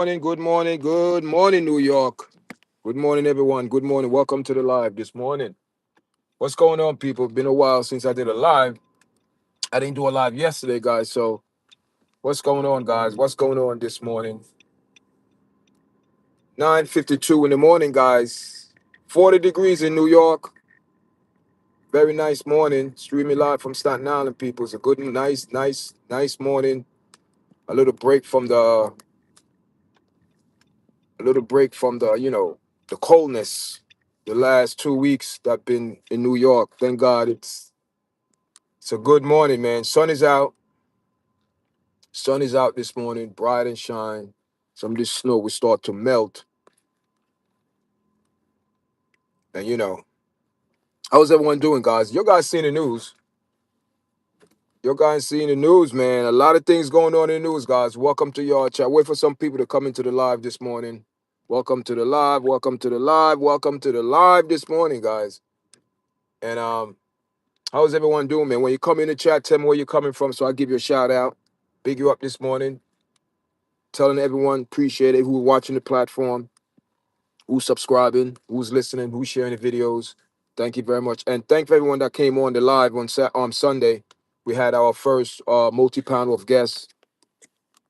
Good morning, New York. Good morning, everyone. Good morning. Welcome to the live this morning. What's going on, people? Been a while since I did a live. I didn't do a live yesterday, guys. So, what's going on, guys? What's going on this morning? 9:52 in the morning, guys. 40 degrees in New York. Very nice morning. Streaming live from Staten Island, people. It's a good, nice morning. A little break from the coldness. The last 2 weeks that I've been in New York. Thank God it's a good morning, man. Sun is out. Sun is out this morning, bright and shine. Some of this snow will start to melt. And how's everyone doing, guys? You guys seeing the news? You guys seeing the news, man? A lot of things going on in the news, guys. Welcome to your chat. Wait for some people to come into the live this morning. Welcome to the live. Welcome to the live. Welcome to the live this morning, guys. And how's everyone doing, man? When you come in the chat, tell me where you're coming from, so I'll give you a shout out. Big you up this morning. Telling everyone appreciate it who's watching the platform, who's subscribing, who's listening, who's sharing the videos. Thank you very much. And thank everyone that came on the live on Sunday. We had our first multi-panel of guests.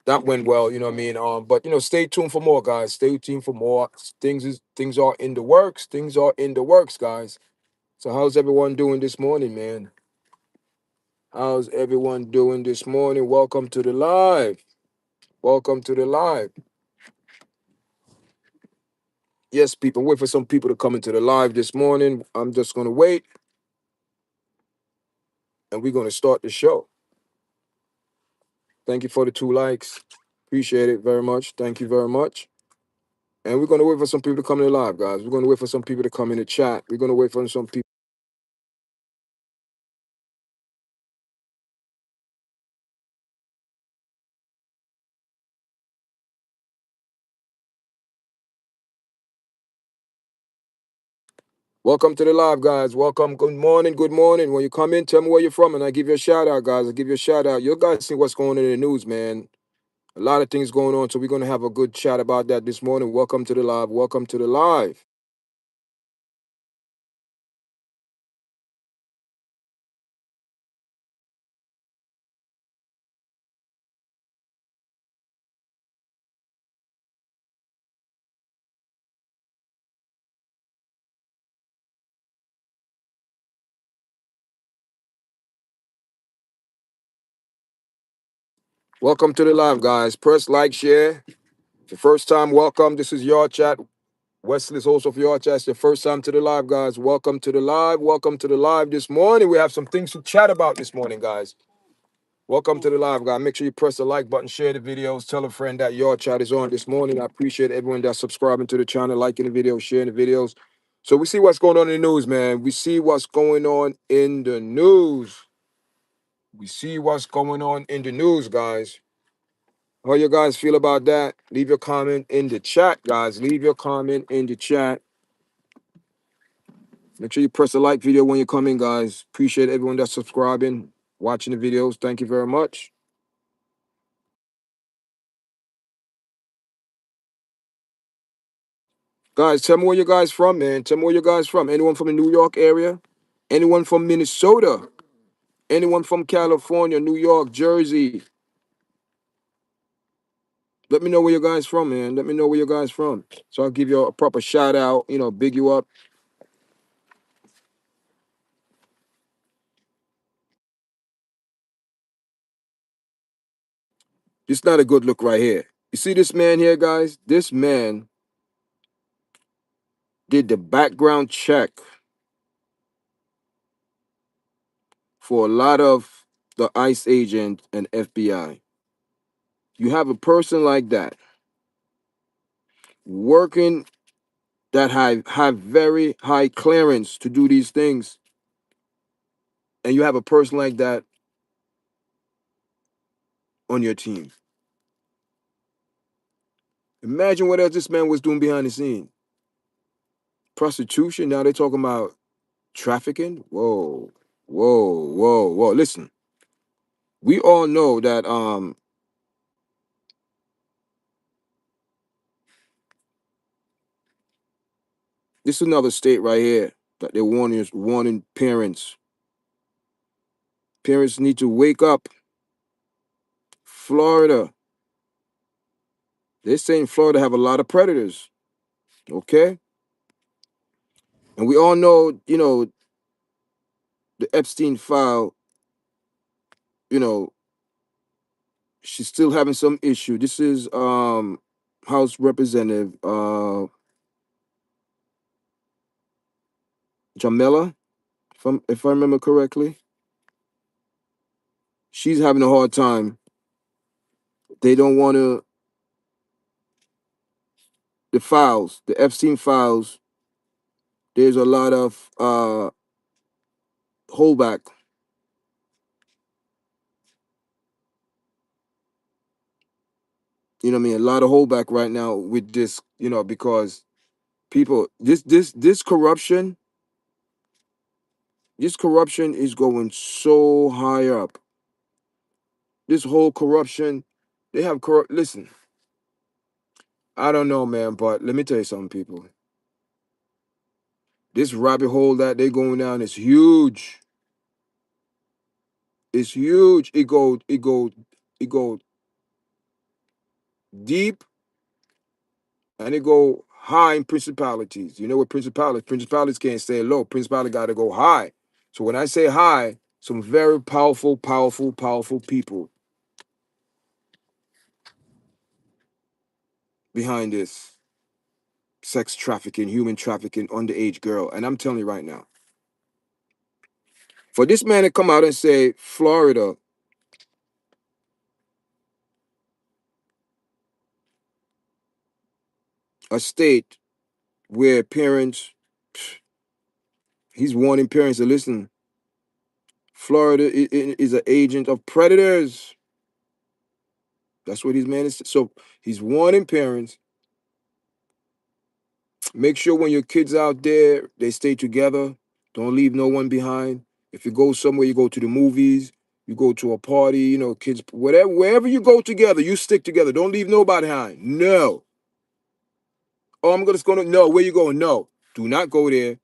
That went well, you know what I mean? But stay tuned for more, guys. Stay tuned for more. Things are in the works. Things are in the works, guys. So how's everyone doing this morning, man? How's everyone doing this morning? Welcome to the live. Welcome to the live. Yes, people, wait for some people to come into the live this morning. I'm just going to wait and we're going to start the show. Thank you for the 2 likes. Appreciate it very much. Thank you very much. And we're going to wait for some people to come in the live, guys. We're going to wait for some people to come in the chat. We're going to wait for some people. Welcome to the live, guys. Welcome. Good morning. Good morning. When you come in, tell me where you're from, and I give you a shout out, guys. I give you a shout out. You guys see what's going on in the news, man. A lot of things going on, so we're going to have a good chat about that this morning. Welcome to the live. Welcome to the live. Welcome to the live, guys. Press like, share. If your first time, welcome. This is your chat. Wesley's also for your chat. It's your first time to the live, guys. Welcome to the live. Welcome to the live this morning. We have some things to chat about this morning, guys. Welcome to the live, guys. Make sure you press the like button, share the videos, tell a friend that your chat is on this morning. I appreciate everyone that's subscribing to the channel, liking the videos, sharing the videos. So we see what's going on in the news, man. We see what's going on in the news. We see what's going on in the news, guys. How you guys feel about that? Leave your comment in the chat, guys. Leave your comment in the chat. Make sure you press the like video when you come in, guys. Appreciate everyone that's subscribing, watching the videos. Thank you very much. Guys, tell me where you guys from, man. Tell me where you guys from. Anyone from the New York area? Anyone from Minnesota? Anyone from California, New York, Jersey? Let me know where you guys from, man. Let me know where you guys from. So I'll give you a proper shout out, big you up. It's not a good look right here. You see this man here, guys? This man did the background check for a lot of the ICE agent and FBI. You have a person like that working that have very high clearance to do these things, and you have a person like that on your team. Imagine what else this man was doing behind the scene. Prostitution. Now they're talking about trafficking. Whoa, whoa, whoa, whoa. Listen, we all know that This is another state right here that they're warning parents. Parents need to wake up. Florida. They're saying Florida have a lot of predators. Okay? And we all know, the Epstein file, you know, she's still having some issue. This is House Representative Jamila, if I remember correctly. She's having a hard time. They don't want to the files, the Epstein files. There's a lot of holdback. You know what I mean? A lot of holdback right now with this, because people this corruption, this corruption is going so high up. This whole corruption, they have corrupt. Listen, I don't know, man, but let me tell you something, people. This rabbit hole that they going down is huge. It's huge. It go deep, and it go high in principalities. You know what principalities can't stay low. Principality got to go high. So when I say high, some very powerful, powerful, powerful people behind this sex trafficking, human trafficking, underage girl. And I'm telling you right now, for this man to come out and say Florida, a state where parents, he's warning parents to listen. Florida is an agent of predators. That's what his man is. So he's warning parents. Make sure when your kids out there, they stay together. Don't leave no one behind. If you go somewhere, you go to the movies, you go to a party, kids, whatever, wherever you go together, you stick together. Don't leave nobody behind. No. Oh, I'm just gonna no. Where you going? No. Do not go there.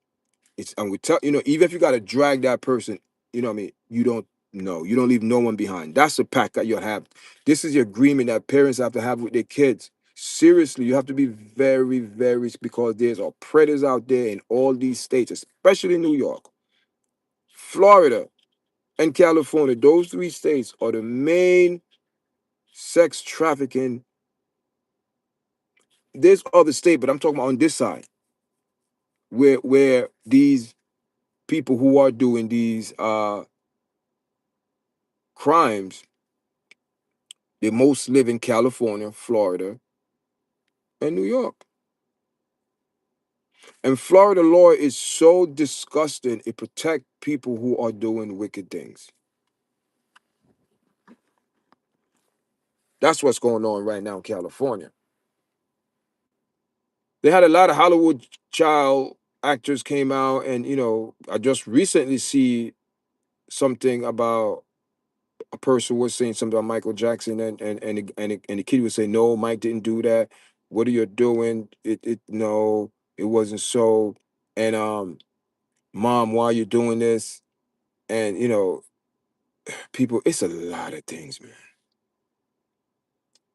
It's and we tell even if you gotta drag that person, what I mean, you don't no, you don't leave no one behind. That's the pact that you'll have. This is the agreement that parents have to have with their kids. Seriously, you have to be very, very because there's a predators out there in all these states, especially New York, Florida, and California. Those three states are the main sex trafficking. There's other state, but I'm talking about on this side, where these people who are doing these crimes, they most live in California, Florida, and New York. And Florida law is so disgusting, it protects people who are doing wicked things. That's what's going on right now in California. They had a lot of Hollywood child actors came out, and I just recently see something about a person was saying something about Michael Jackson, and the kid was saying, "No, Mike didn't do that. What are you doing? It no, it wasn't so." And mom, why are you doing this? And people, it's a lot of things, man.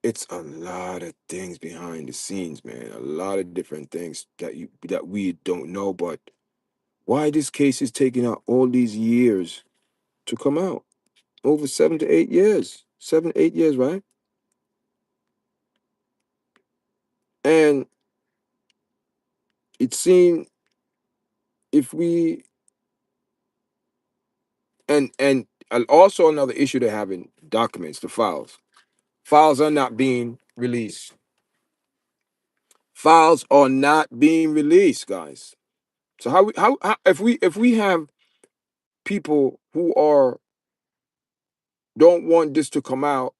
It's a lot of things behind the scenes, man. A lot of different things that we don't know. But why this case is taking out all these years to come out? Over 7 to 8 years. 7, 8 years, right? And it seemed if we and also another issue they're having documents, the files. Files are not being released. Files are not being released, guys. So how if we have people who are don't want this to come out,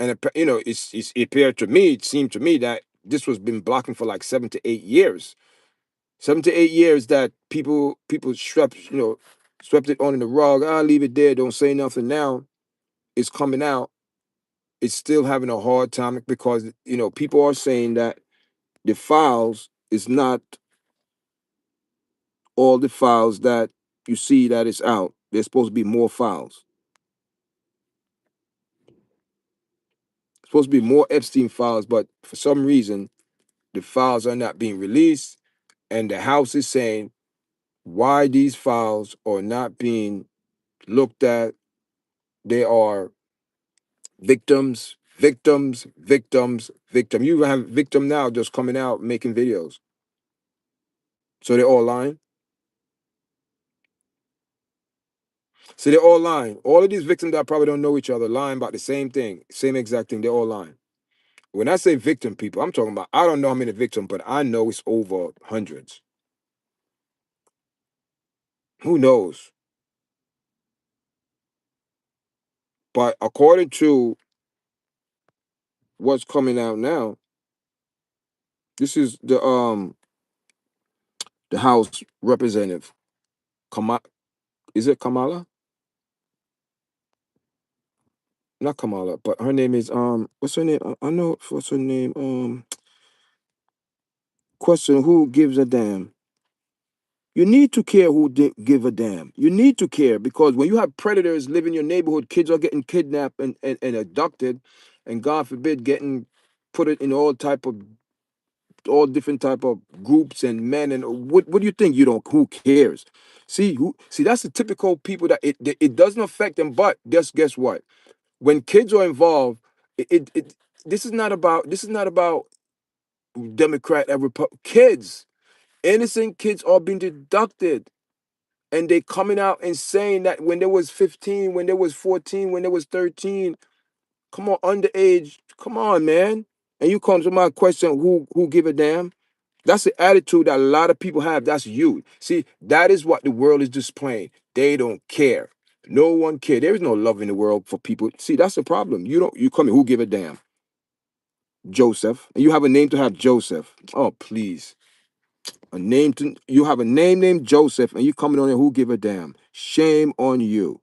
and it appeared to me, it seemed to me that this was been blocking for like 7 to 8 years. 7 to 8 years that people swept it on the rug. Leave it there, don't say nothing. Now it's coming out. It's still having a hard time because people are saying that the files is not all the files that you see that is out. There's supposed to be more files. Supposed to be more Epstein files, but for some reason, the files are not being released, and the House is saying why these files are not being looked at. They are victims, victims, victims, victim. You even have victim now just coming out making videos. So they're all lying. So they're all lying. All of these victims that probably don't know each other lying about the same thing, same exact thing. They're all lying. When I say victim people, I'm talking about I don't know how many victims, but I know it's over hundreds. Who knows? But according to what's coming out now, this is the House representative. Is it Kamala? Not Kamala, but her name is what's her name? I know what's her name. Question: who gives a damn? You need to care who give a damn. You need to care because when you have predators live in your neighborhood, kids are getting kidnapped and abducted, and God forbid getting put it in all different type of groups and men and what do you think? You don't who cares? See that's the typical people that it doesn't affect them, but guess what? When kids are involved, it this is not about Democrat and Republican kids. Innocent kids are being deducted. And they coming out and saying that when they was 15, when they was 14, when they was 13, come on, underage, come on, man. And you come to my question, who give a damn? That's the attitude that a lot of people have. That's you. See, that is what the world is displaying. They don't care. No one care. There is no love in the world for people. See, that's the problem. You come in, who give a damn? Joseph. And you have a name to have Joseph. Oh, please. You have a name named Joseph, and you coming on there, who give a damn? Shame on you.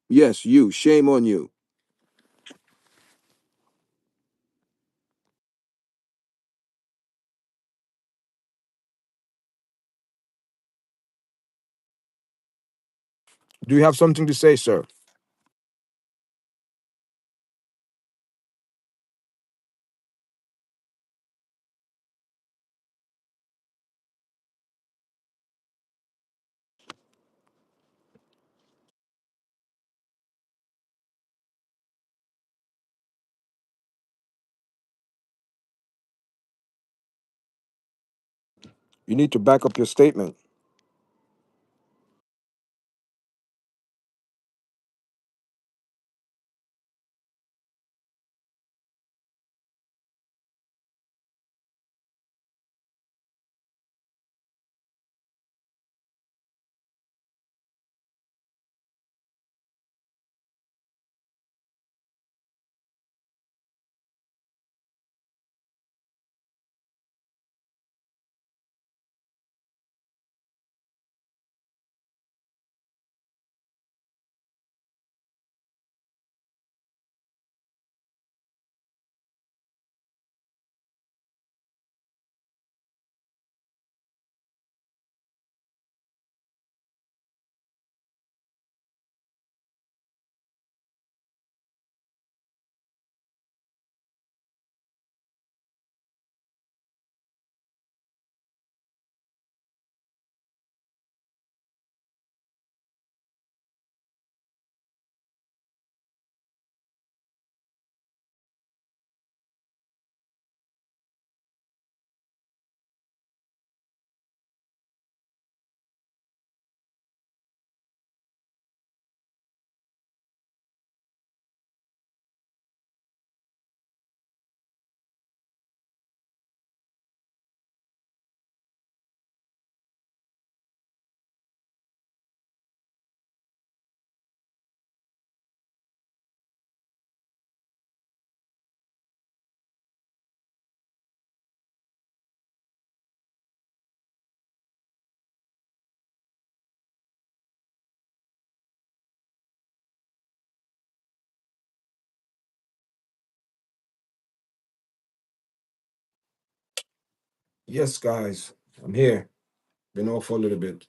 Yes, you. Shame on you. Do you have something to say, sir? You need to back up your statement. Yes, guys, I'm here. Been off for a little bit.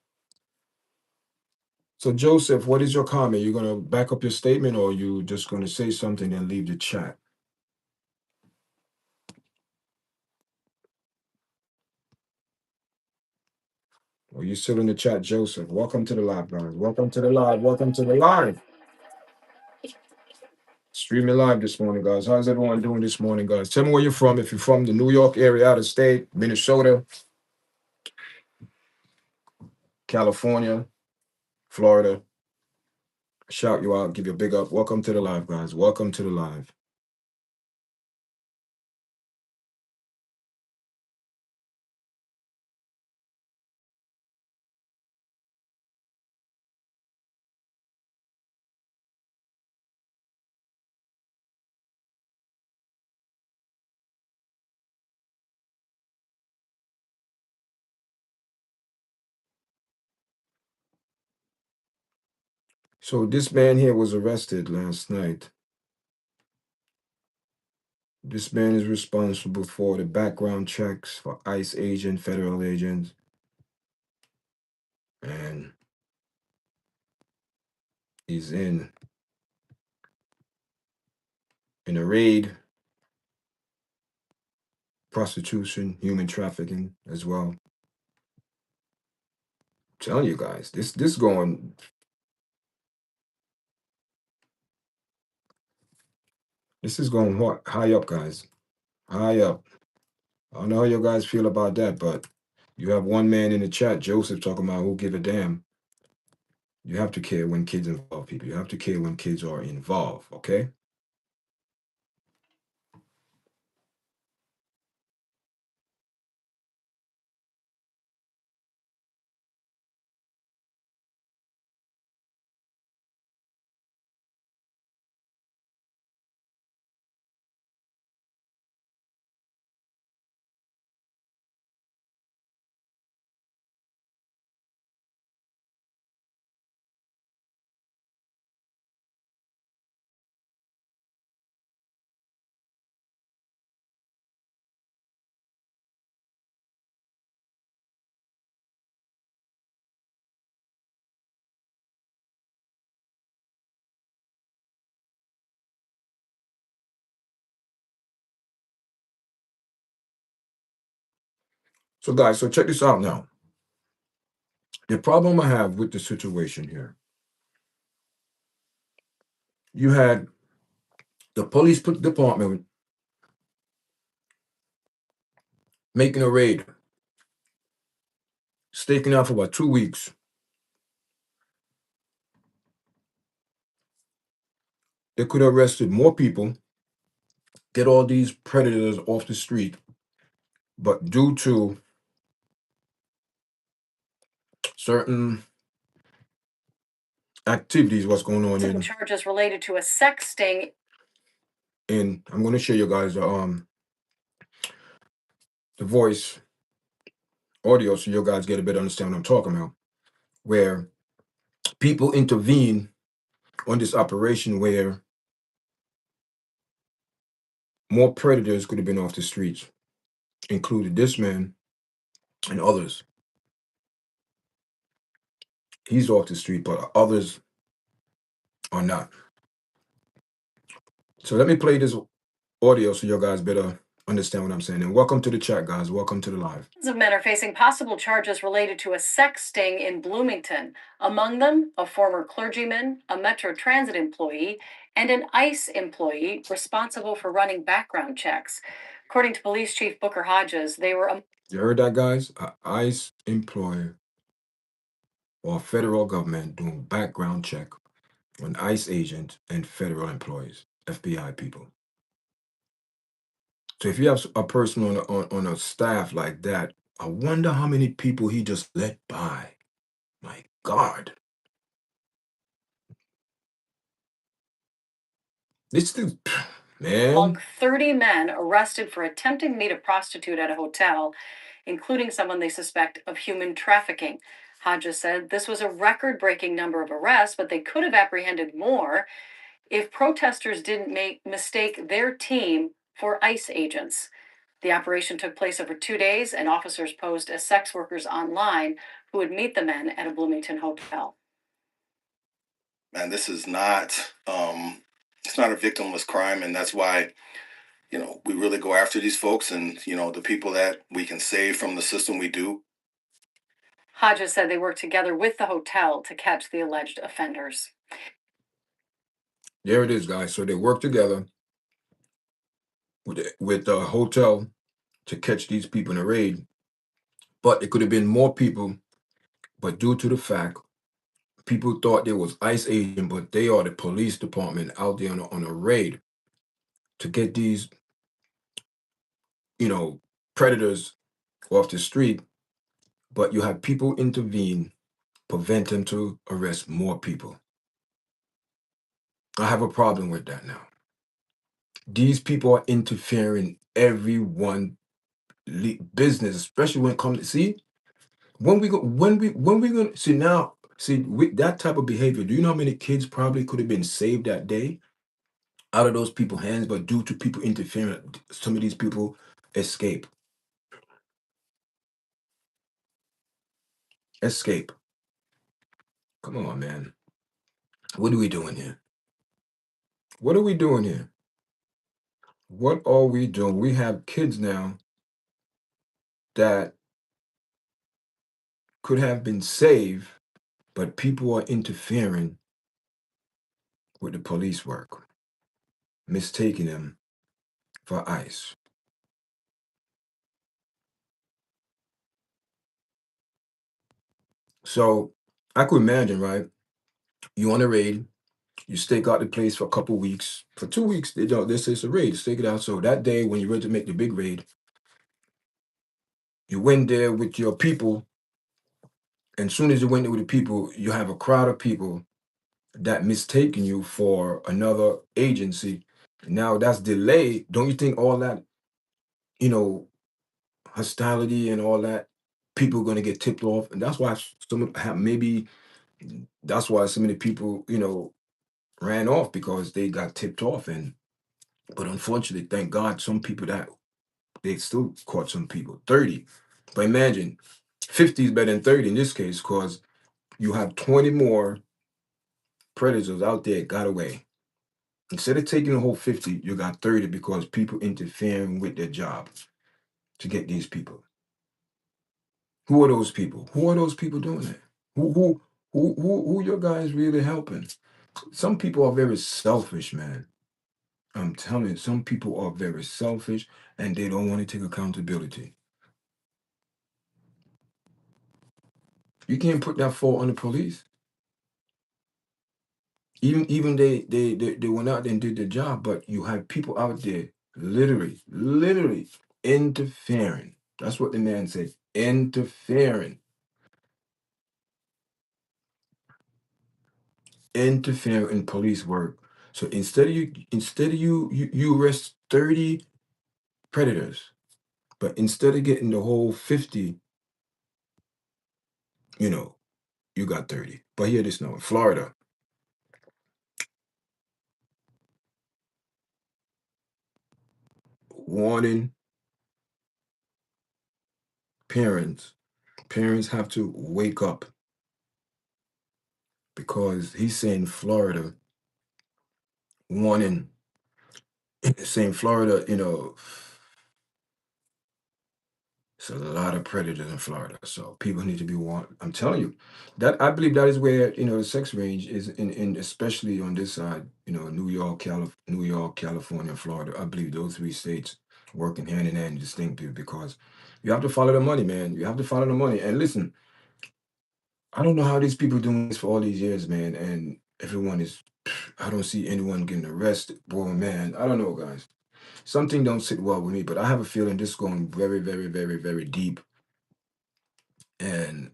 So Joseph, what is your comment? You gonna back up your statement, or you just gonna say something and leave the chat? Or you still in the chat, Joseph? Welcome to the live, guys. Welcome to the live. Welcome to the live. Streaming live this morning, guys. How's everyone doing this morning, guys? Tell me where you're from. If you're from the New York area, out of state, Minnesota, California, Florida, shout you out, give you a big up. Welcome to the live, guys. Welcome to the live. So this man here was arrested last night. This man is responsible for the background checks for ICE agent, federal agents, and he's in a raid, prostitution, human trafficking as well. I'm telling you guys, this going. This is going high up, guys. High up. I don't know how you guys feel about that, but you have one man in the chat, Joseph, talking about who give a damn. You have to care when kids involve people. You have to care when kids are involved, okay? So, guys, so check this out now. The problem I have with the situation here, you had the police department making a raid, staking out for about 2 weeks. They could have arrested more people, get all these predators off the street, but due to certain activities, what's going on in charges related to a sex sting. And I'm going to show you guys the voice audio so you guys get a better understanding what I'm talking about, where people intervene on this operation where more predators could have been off the streets, including this man and others. He's off the street, but others are not. So let me play this audio so you guys better understand what I'm saying. And welcome to the chat, guys. Welcome to the live. Dozens of men are facing possible charges related to a sex sting in Bloomington. Among them, a former clergyman, a Metro Transit employee, and an ICE employee responsible for running background checks. According to Police Chief Booker Hodges, they were. You heard that, guys? A ICE employee or federal government doing background check on ICE agent and federal employees, FBI people. So if you have a person on a staff like that, I wonder how many people he just let by. My God. This dude, Among man. 30 men arrested for attempting to meet a prostitute at a hotel, including someone they suspect of human trafficking. Hodges said this was a record breaking number of arrests, but they could have apprehended more if protesters didn't mistake their team for ICE agents. The operation took place over 2 days, and officers posed as sex workers online who would meet the men at a Bloomington hotel. Man, this is not it's not a victimless crime, and that's why we really go after these folks, and the people that we can save from the system, we do. Hodges said they worked together with the hotel to catch the alleged offenders. There it is, guys. So they work together with the hotel to catch these people in a raid. But it could have been more people. But due to the fact people thought there was ICE agent, but they are the police department out there on a raid to get these, you know, predators off the street. But you have people intervene, prevent them to arrest more people. I have a problem with that now. These people are interfering everyone business, especially when it comes to see when we gonna see now see with that type of behavior. Do you know how many kids probably could have been saved that day out of those people's hands, but due to people interfering, some of these people escape. Escape. Come on, man. What are we doing here? What are we doing here? What are we doing? We have kids now that could have been saved, but people are interfering with the police work, mistaking them for ICE. So I could imagine, right? You on a raid, you stake out the place for a couple weeks. For 2 weeks, they don't. This is a raid. Stake it out. So that day when you're ready to make the big raid, you went there with your people, and soon as you went there with the people, you have a crowd of people that mistaken you for another agency. Now that's delay. Don't you think all that, you know, hostility and all that, people gonna get tipped off? And that's why some have maybe that's why so many people, ran off because they got tipped off. And but unfortunately, thank God, some people that they still caught some people 30. But imagine 50 is better than 30 in this case, because you have 20 more predators out there got away. Instead of taking the whole 50, you got 30 because people interfering with their job to get these people. Who are those people? Who are those people doing that? Who your guys really helping? Some people are very selfish, man. I'm telling you, some people are very selfish and they don't want to take accountability. You can't put that fault on the police. Even they went out there and did their job, but you have people out there literally interfering. That's what the man said. Interfering in police work. So instead of you arrest 30 predators, but instead of getting the whole 50, you know, you got 30. But hear this now, in Florida, warning parents. Parents have to wake up because he's saying Florida, warning, saying Florida, it's a lot of predators in Florida. So people need to be warned. I'm telling you, that I believe that is where, the sex range is in especially on this side, New York, California, Florida. I believe those three states working hand in hand distinctly because you have to follow the money, man. You have to follow the money. And listen, I don't know how these people doing this for all these years, man. And everyone is, I don't see anyone getting arrested. Boy, man, I don't know, guys. Something don't sit well with me, but I have a feeling this is going very, very, very, very deep. And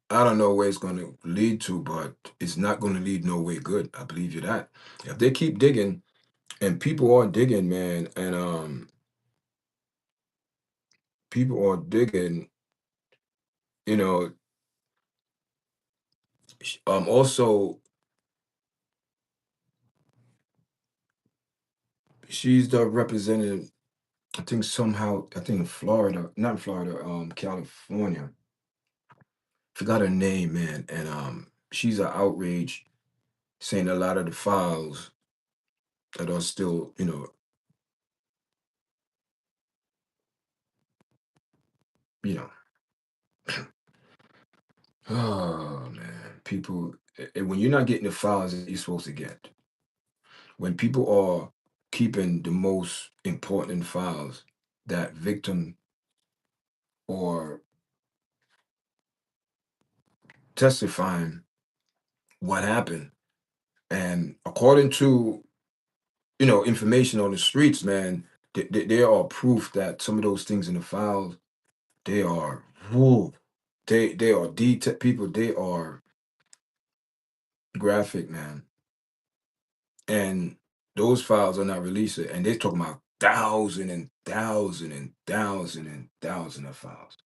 I don't know where it's going to lead to, but it's not going to lead no way good. I believe you that. If they keep digging, and people are digging, man, and people are digging, you know, also she's the representative. I think somehow, I think in Florida, not in Florida, California. forgot her name, man, and she's an outrage, saying a lot of the files that are still, you know, oh man, people, and when you're not getting the files that you're supposed to get, when people are keeping the most important files, that victim or testifying what happened, and according to information on the streets, man, there are proof that some of those things in the files, they are, woo, they are detail people, they are graphic, man, and those files are not released, and they're talking about thousand and thousand and thousand and thousand of files.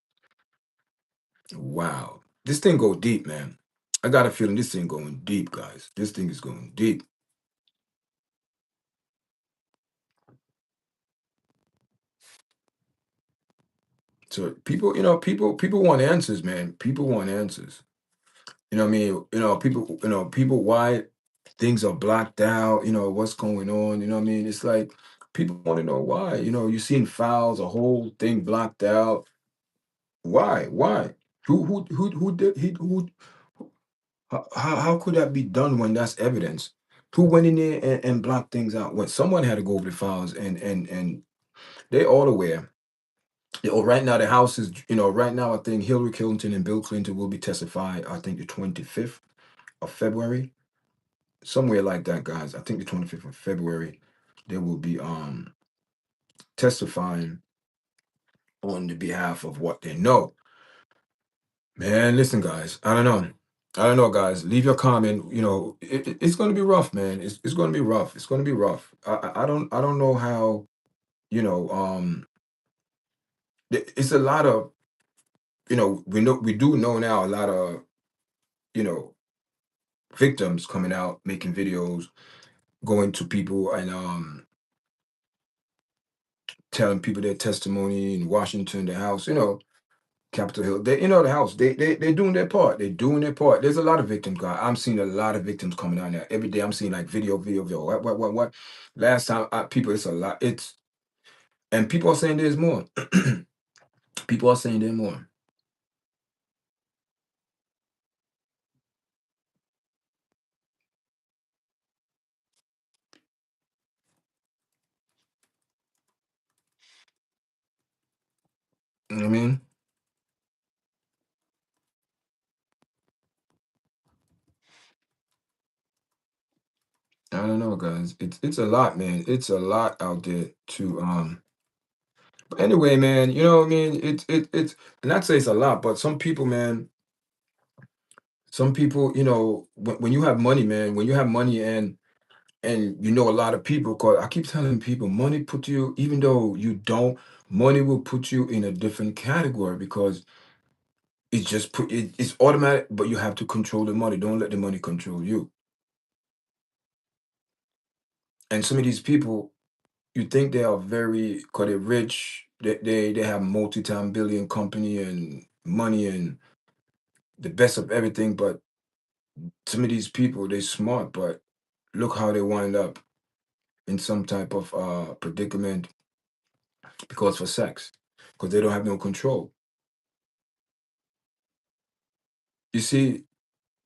Wow, this thing go deep, man. I got a feeling this thing going deep, guys. This thing is going deep. So people, people want answers, man. People want answers. You know what I mean? People, why things are blacked out, what's going on, you know what I mean? It's like people want to know why. You're seeing files, a whole thing blocked out. Why? Why? Who did how could that be done when that's evidence? Who went in there and blocked things out? When someone had to go over the files, and they all aware. Right now the House is, right now I think Hillary Clinton and Bill Clinton will be testifying, I think the 25th of February, somewhere like that, guys. I think the 25th of February, they will be testifying on the behalf of what they know. Man, listen, guys. I don't know. I don't know, guys. Leave your comment. It's going to be rough, man. It's going to be rough. It's going to be rough. I don't know how. It's a lot of, we do know now a lot of, you know victims coming out making videos, going to people and telling people their testimony in Washington, the House, Capitol Hill. The House. They're doing their part. They're doing their part. There's a lot of victims, guys. I'm seeing a lot of victims coming out now. Every day I'm seeing like video. What? Last time people, it's a lot. And people are saying there's more. People are saying there's more. You know what I mean? I don't know, guys. It's a lot, man. It's a lot out there to but anyway, man, you know what I mean? It's and I'd say it's a lot, but some people, man, some people, when you have money, man, when you have money and a lot of people, because I keep telling people, money put you, even though you don't, money will put you in a different category because it's automatic, but you have to control the money. Don't let the money control you. And some of these people, you think they are very, because they're rich, they have multi-time billion company and money and the best of everything, but some of these people, they smart, but look how they wind up in some type of predicament because for sex, because they don't have no control. You see,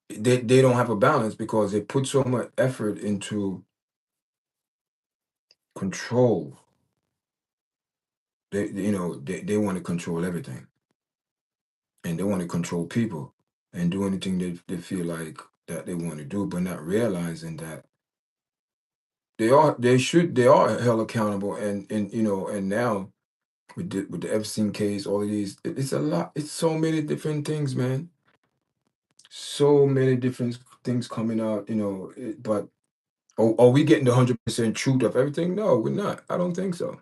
they don't have a balance because they put so much effort into control. They want to control everything, and they want to control people and do anything they feel like that they want to do, but not realizing that they are held accountable, and now with the Epstein case, all of these, it's a lot. It's so many different things, man. So many different things coming out, but are we getting the 100% truth of everything? No, we're not. I don't think so.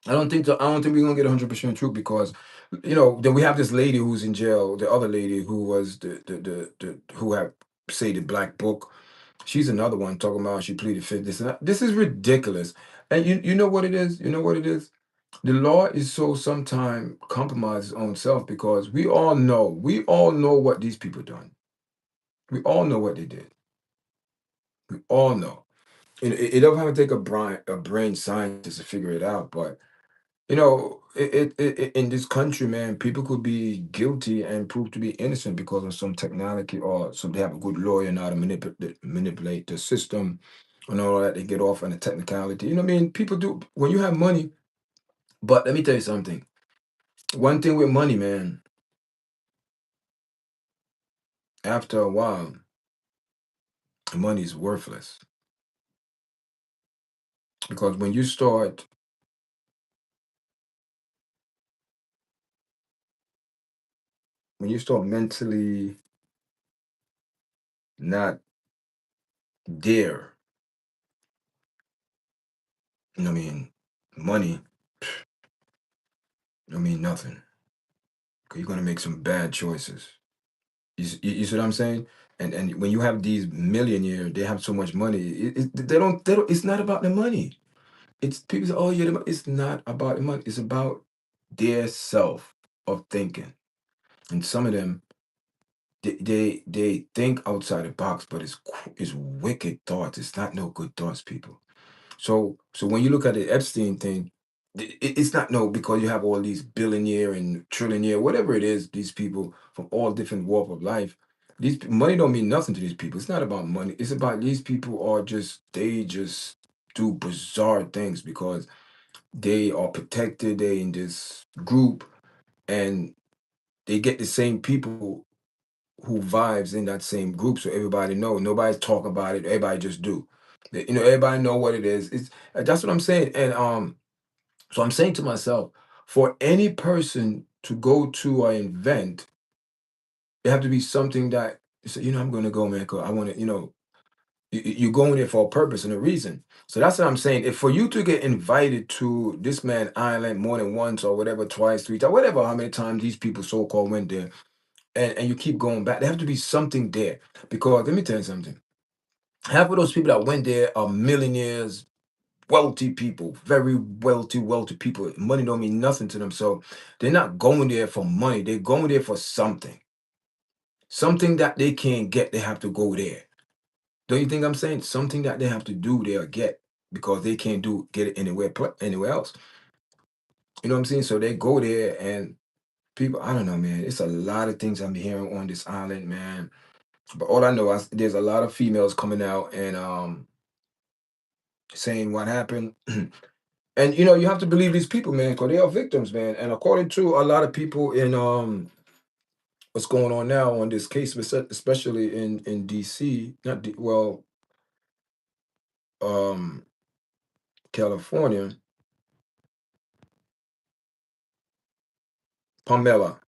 I don't think so. I don't think we're gonna get 100% truth because, then we have this lady who's in jail. The other lady who was the who have say the black book. She's another one talking about she pleaded fifth. This and that. This is ridiculous. And you know what it is. You know what it is. The law is so sometimes compromise its own self because we all know what these people done. We all know what they did. We all know. It don't have to take a brain scientist to figure it out, but in this country, man, people could be guilty and proved to be innocent because of some technology or some they have a good lawyer now to manipulate the system and all that. They get off on the technicality. You know what I mean? People do when you have money. But let me tell you something. One thing with money, man, after a while, money is worthless because when you start mentally not there, you know what I mean, money, I mean nothing. 'Cause you're gonna make some bad choices. You see what I'm saying? And when you have these millionaires, they have so much money. They don't. It's not about the money. It's people say, oh yeah, it's not about the money. It's about their self of thinking. And some of them, they think outside the box, but it's wicked thoughts. It's not no good thoughts, people. So when you look at the Epstein thing, it's not no because you have all these billionaire and trillionaire, whatever it is, these people from all different walk of life. Money don't mean nothing to these people. It's not about money. It's about these people are just do bizarre things because they are protected. They in this group and they get the same people who vibes in that same group, so everybody know. Nobody's talking about it. Everybody just do. Everybody know what it is. That's what I'm saying. And so I'm saying to myself, for any person to go to or invent, it have to be something that you say, I'm going to go, man, because I want to. You're going there for a purpose and a reason. So that's what I'm saying. If for you to get invited to this man island more than once or whatever, twice, three times, whatever, how many times these people so called went there, and you keep going back, there have to be something there. Because let me tell you something. Half of those people that went there are millionaires, wealthy people, very wealthy people. Money don't mean nothing to them. So they're not going there for money. They're going there for something. Something that they can't get, they have to go there. Don't you think I'm saying? Something that they have to do, they'll get because they can't get it anywhere else. You know what I'm saying? So they go there and people, I don't know, man. It's a lot of things I'm hearing on this island, man. But all I know is there's a lot of females coming out and saying what happened. And you have to believe these people, man, because they are victims, man. And according to a lot of people in what's going on now on this case, especially in DC, not well, um, California, Pamela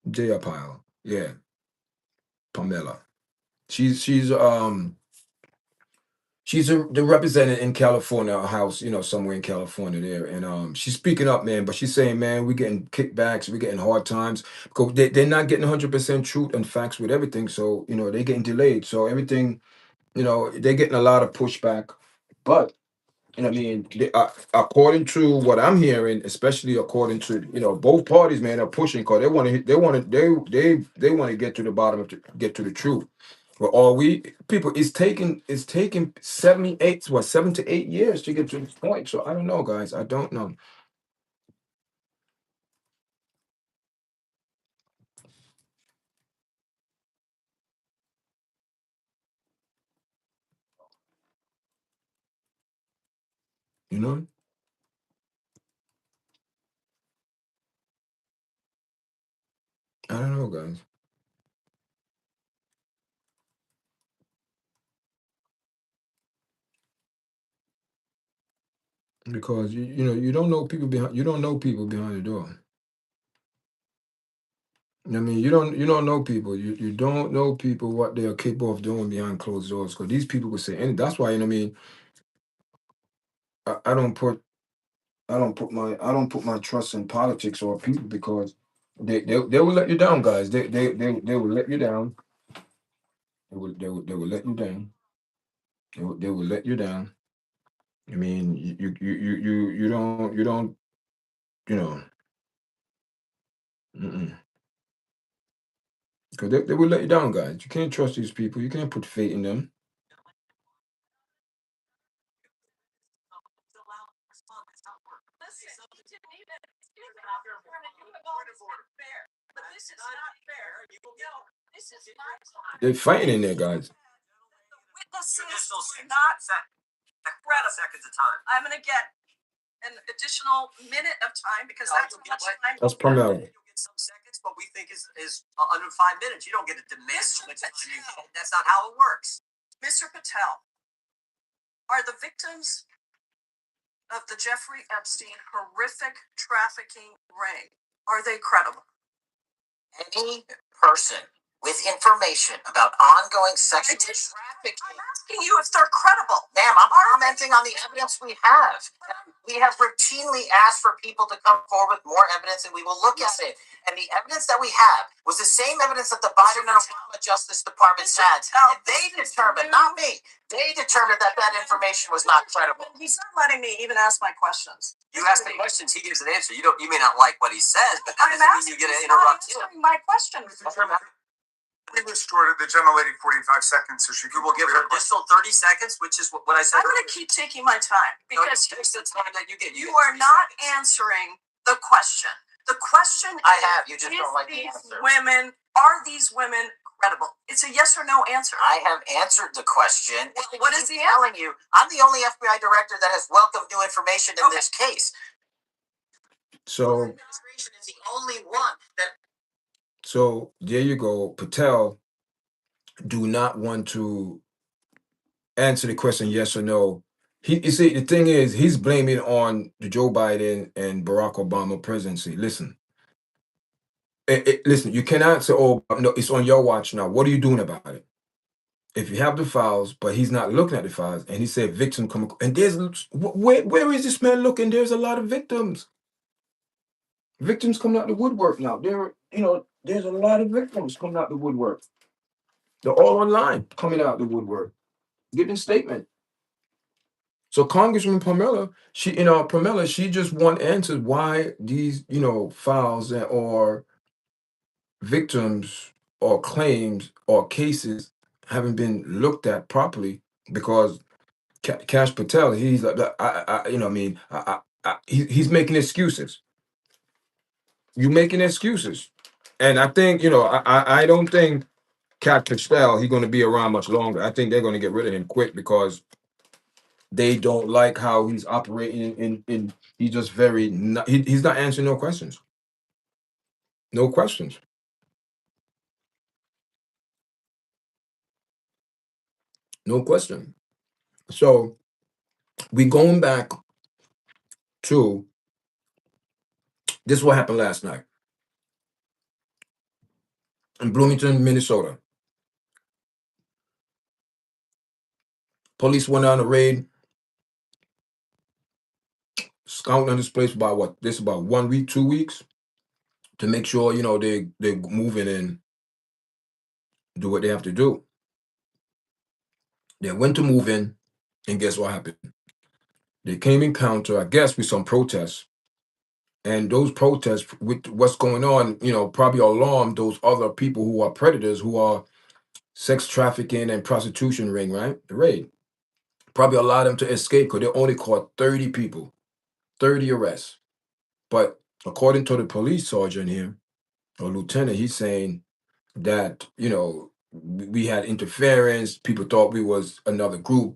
Jayapal, yeah, Pamela. She's the representative in California, a house, somewhere in California there. And she's speaking up, man, but she's saying, man, we're getting kickbacks, we're getting hard times because they're not getting 100% truth and facts with everything. So, they're getting delayed. So everything, they're getting a lot of pushback. But, I mean, according to what I'm hearing, especially according to, both parties, man, are pushing because they want to get to the bottom get to the truth. Well, all we people it's taking 7 to 8 years to get to this point. So I don't know, guys. I don't know. You know, I don't know, guys. Because you don't know people behind the door. I mean, you don't know people. You don't know people what they are capable of doing behind closed doors. Because these people would say, and that's why I mean, I don't put my trust in politics or people because they will let you down, guys. They will let you down. They will let you down. They will let you down. I mean, you don't, you know, because they will let you down, guys. You can't trust these people. You can't put faith in them. They're fighting in there, guys. I'm going to get an additional minute of time because that's how much time. That's Pramila. Some seconds, but we think is under 5 minutes. You don't get to demand so much time. That's not how it works. Mr. Patel, are the victims of the Jeffrey Epstein horrific trafficking ring, are they credible? Any person with information about ongoing sexual trafficking. I'm asking you if they're credible. Ma'am, I'm commenting on the evidence we have. We have routinely asked for people to come forward with more evidence, and we will look at it. And the evidence that we have was the same evidence that the Biden and Obama Justice Departments had. And they determined, not me, they determined that that information was not credible. He's not letting me even ask my questions. You ask the questions, he gives an answer. You may not like what he says, but that doesn't mean you get to interrupt him. My question. We restored the gentlelady 45 seconds so she You can. will give her additional 30 seconds, which is what I said. I'm going to keep taking my time because takes the time that you get. You are not answering the question. The question I is, have. You just don't like the answer. Are these women credible? It's a yes or no answer. I have answered the question. Well, what is the answer? Telling you, I'm the only FBI director that has welcomed new information in this case. So, Administration is the only one that. so there you go. Patel do not want to answer the question yes or no. You see, the thing is, he's blaming on the Joe Biden and Barack Obama presidency. Listen, listen. You cannot say, "Oh, no, it's on your watch now." What are you doing about it? If you have the files, but he's not looking at the files, and he said victim come, and there's where is this man looking? There's a lot of victims. Victims coming out the woodwork now. There's a lot of victims coming out the woodwork. They're all online coming out the woodwork, giving statement. So Congresswoman Pramila, she just want answers why these, files or victims or claims or cases haven't been looked at properly because Cash Patel, he's like, he's making excuses. You making excuses, and I think I don't think Cash Patel he's going to be around much longer. I think they're going to get rid of him quick because they don't like how he's operating in he's just very he's not answering no questions. No questions. No question. So we going back to this is what happened last night in Bloomington, Minnesota. Police went on a raid, scouting on this place about about 1 week, 2 weeks, to make sure they're moving and do what they have to do. They went to move in, and guess what happened? They came encounter, I guess, with some protests. And those protests, with what's going on, probably alarmed those other people who are predators, who are sex trafficking and prostitution ring, right? The raid. Probably allowed them to escape because they only caught 30 people, 30 arrests. But according to the police sergeant here, or lieutenant, he's saying that, we had interference. People thought we was another group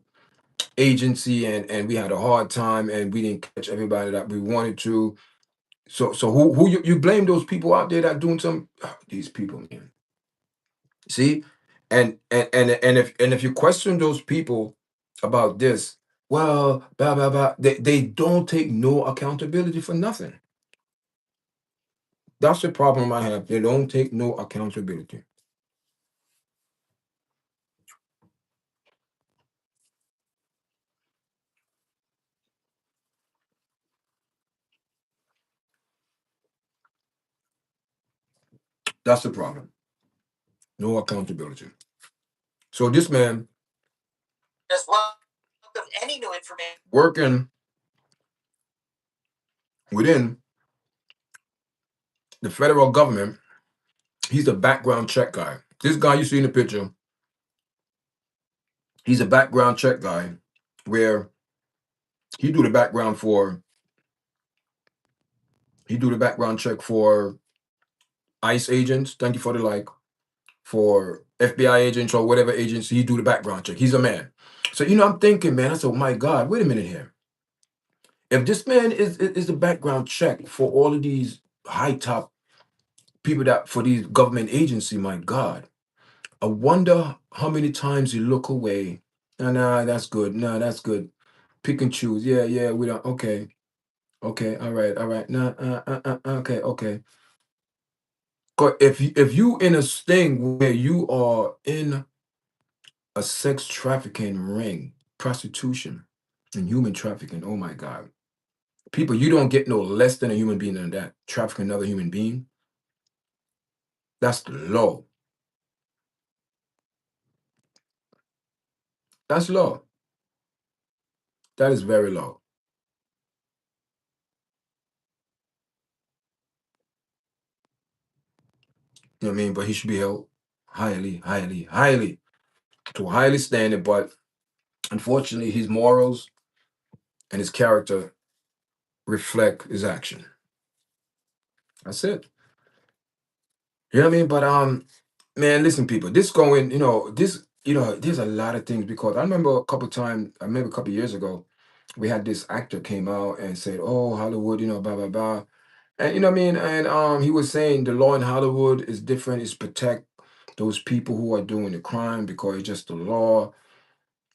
agency, and we had a hard time, and we didn't catch everybody that we wanted to. So who you blame those people out there that doing some these people, man. See, and if you question those people about this, well, blah blah blah, they don't take no accountability for nothing. That's the problem I have. They don't take no accountability. That's the problem. No accountability. So this man As well. welcome any new information. Working within the federal government, he's a background check guy. This guy you see in the picture, he's a background check guy where he do the background for he do the background check for ICE agents. Thank you for the like. For FBI agents or whatever agency, he do the background check. He's a man. So I'm thinking, man. I said, oh my God, wait a minute here. If this man is the background check for all of these high top people that for these government agency, my God, I wonder how many times you look away. Nah, that's good. Nah, that's good. Pick and choose. Yeah, yeah. We don't. Okay, okay. All right, all right. Nah, okay, okay. 'Cause if you in a thing where you are in a sex trafficking ring, prostitution, and human trafficking, oh my God. People, you don't get no less than a human being than that. Trafficking another human being, that's low. That's low. That is very low. You know what I mean? But he should be held highly, highly, highly to a highly standard. But unfortunately, his morals and his character reflect his action. That's it. You know what I mean? But man, listen, people, this going, there's a lot of things because I remember a couple years ago, we had this actor came out and said, "Oh, Hollywood, blah blah blah," and you know what I mean. And he was saying the law in Hollywood is different. It's protect those people who are doing the crime because it's just the law,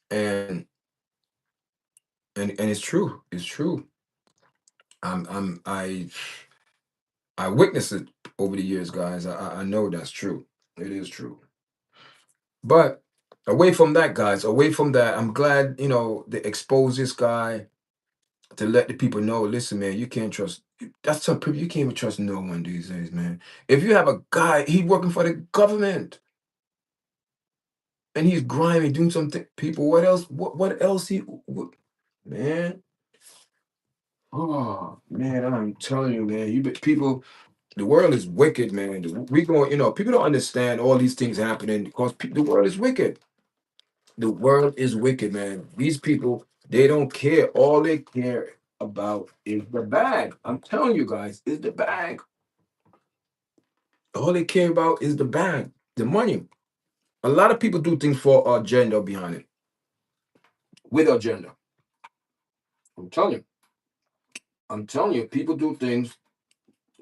and and it's true. It's true. I witnessed it over the years, guys. I know that's true. It is true. But away from that, guys, away from that, I'm glad, they expose this guy to let the people know, listen, man, you can't trust that's some people you can't even trust no one these days, man. If you have a guy, he's working for the government and he's grimy, doing something, people, what else? What else man? Oh man, I'm telling you, man, people, the world is wicked, man. We going, people don't understand all these things happening because the world is wicked. The world is wicked, man. These people, they don't care. All they care about is the bag. I'm telling you guys, is the bag. All they care about is the bag, the money. A lot of people do things for agenda behind it, with agenda. I'm telling you. I'm telling you, people do things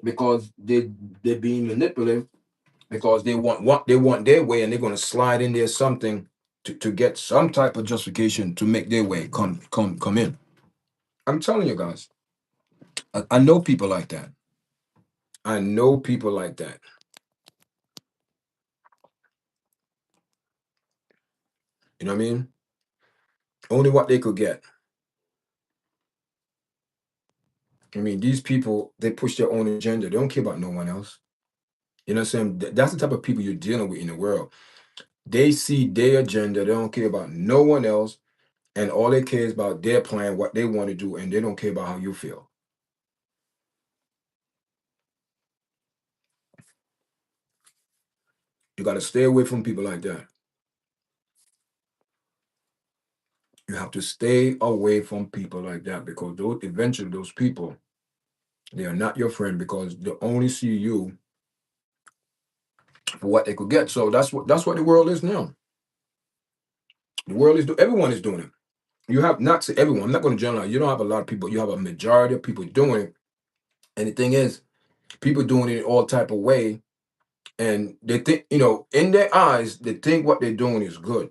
because they're being manipulated because they want their way and they're gonna slide in there something to get some type of justification to make their way come in. I'm telling you guys. I know people like that. I know people like that. You know what I mean? Only what they could get. I mean, these people, they push their own agenda. They don't care about no one else. You know what I'm saying? That's the type of people you're dealing with in the world. They see their agenda. They don't care about no one else. And all they care is about their plan, what they want to do, and they don't care about how you feel. You got to stay away from people like that. You have to stay away from people like that because eventually those people, they are not your friend because they only see you for what they could get. So that's what the world is now. The world is everyone is doing it. You have not to everyone. I'm not going to generalize. You don't have a lot of people. You have a majority of people doing it. And the thing is, people doing it all type of way, and they think, in their eyes, they think what they're doing is good.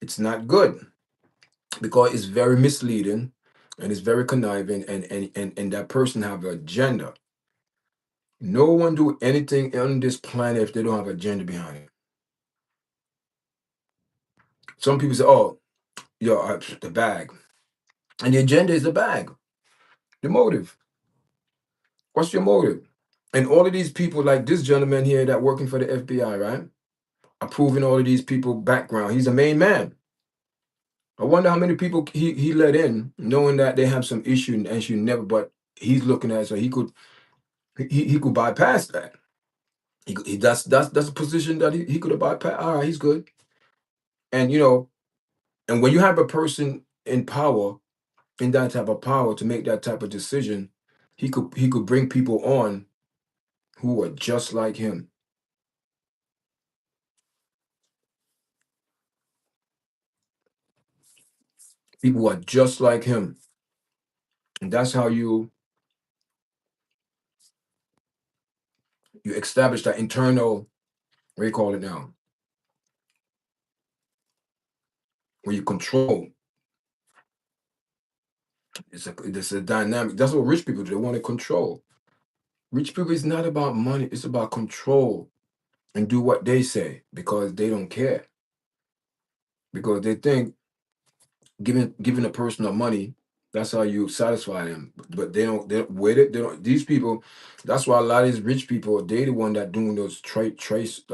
It's not good because it's very misleading, and it's very conniving, and that person have an agenda. No one do anything on this planet if they don't have an agenda behind it. Some people say, "Oh, the bag," and the agenda is the bag. The motive. What's your motive? And all of these people, like this gentleman here that working for the FBI, right? Approving all of these people background. He's a main man. I wonder how many people he let in, knowing that they have some issue and issue never, but he's looking at it, so he could bypass that. That's a position that he could have bypassed. All right, he's good. And and when you have a person in power, in that type of power to make that type of decision, he could bring people on who are just like him. People who are just like him. And that's how you establish that internal, what do you call it now? Where you control. It's a dynamic. That's what rich people do. They want to control. Rich people is not about money, it's about control and do what they say because they don't care. Because they think giving a person the money, that's how you satisfy them. But they don't wait it. They don't these people, that's why a lot of these rich people, they the one that doing those traces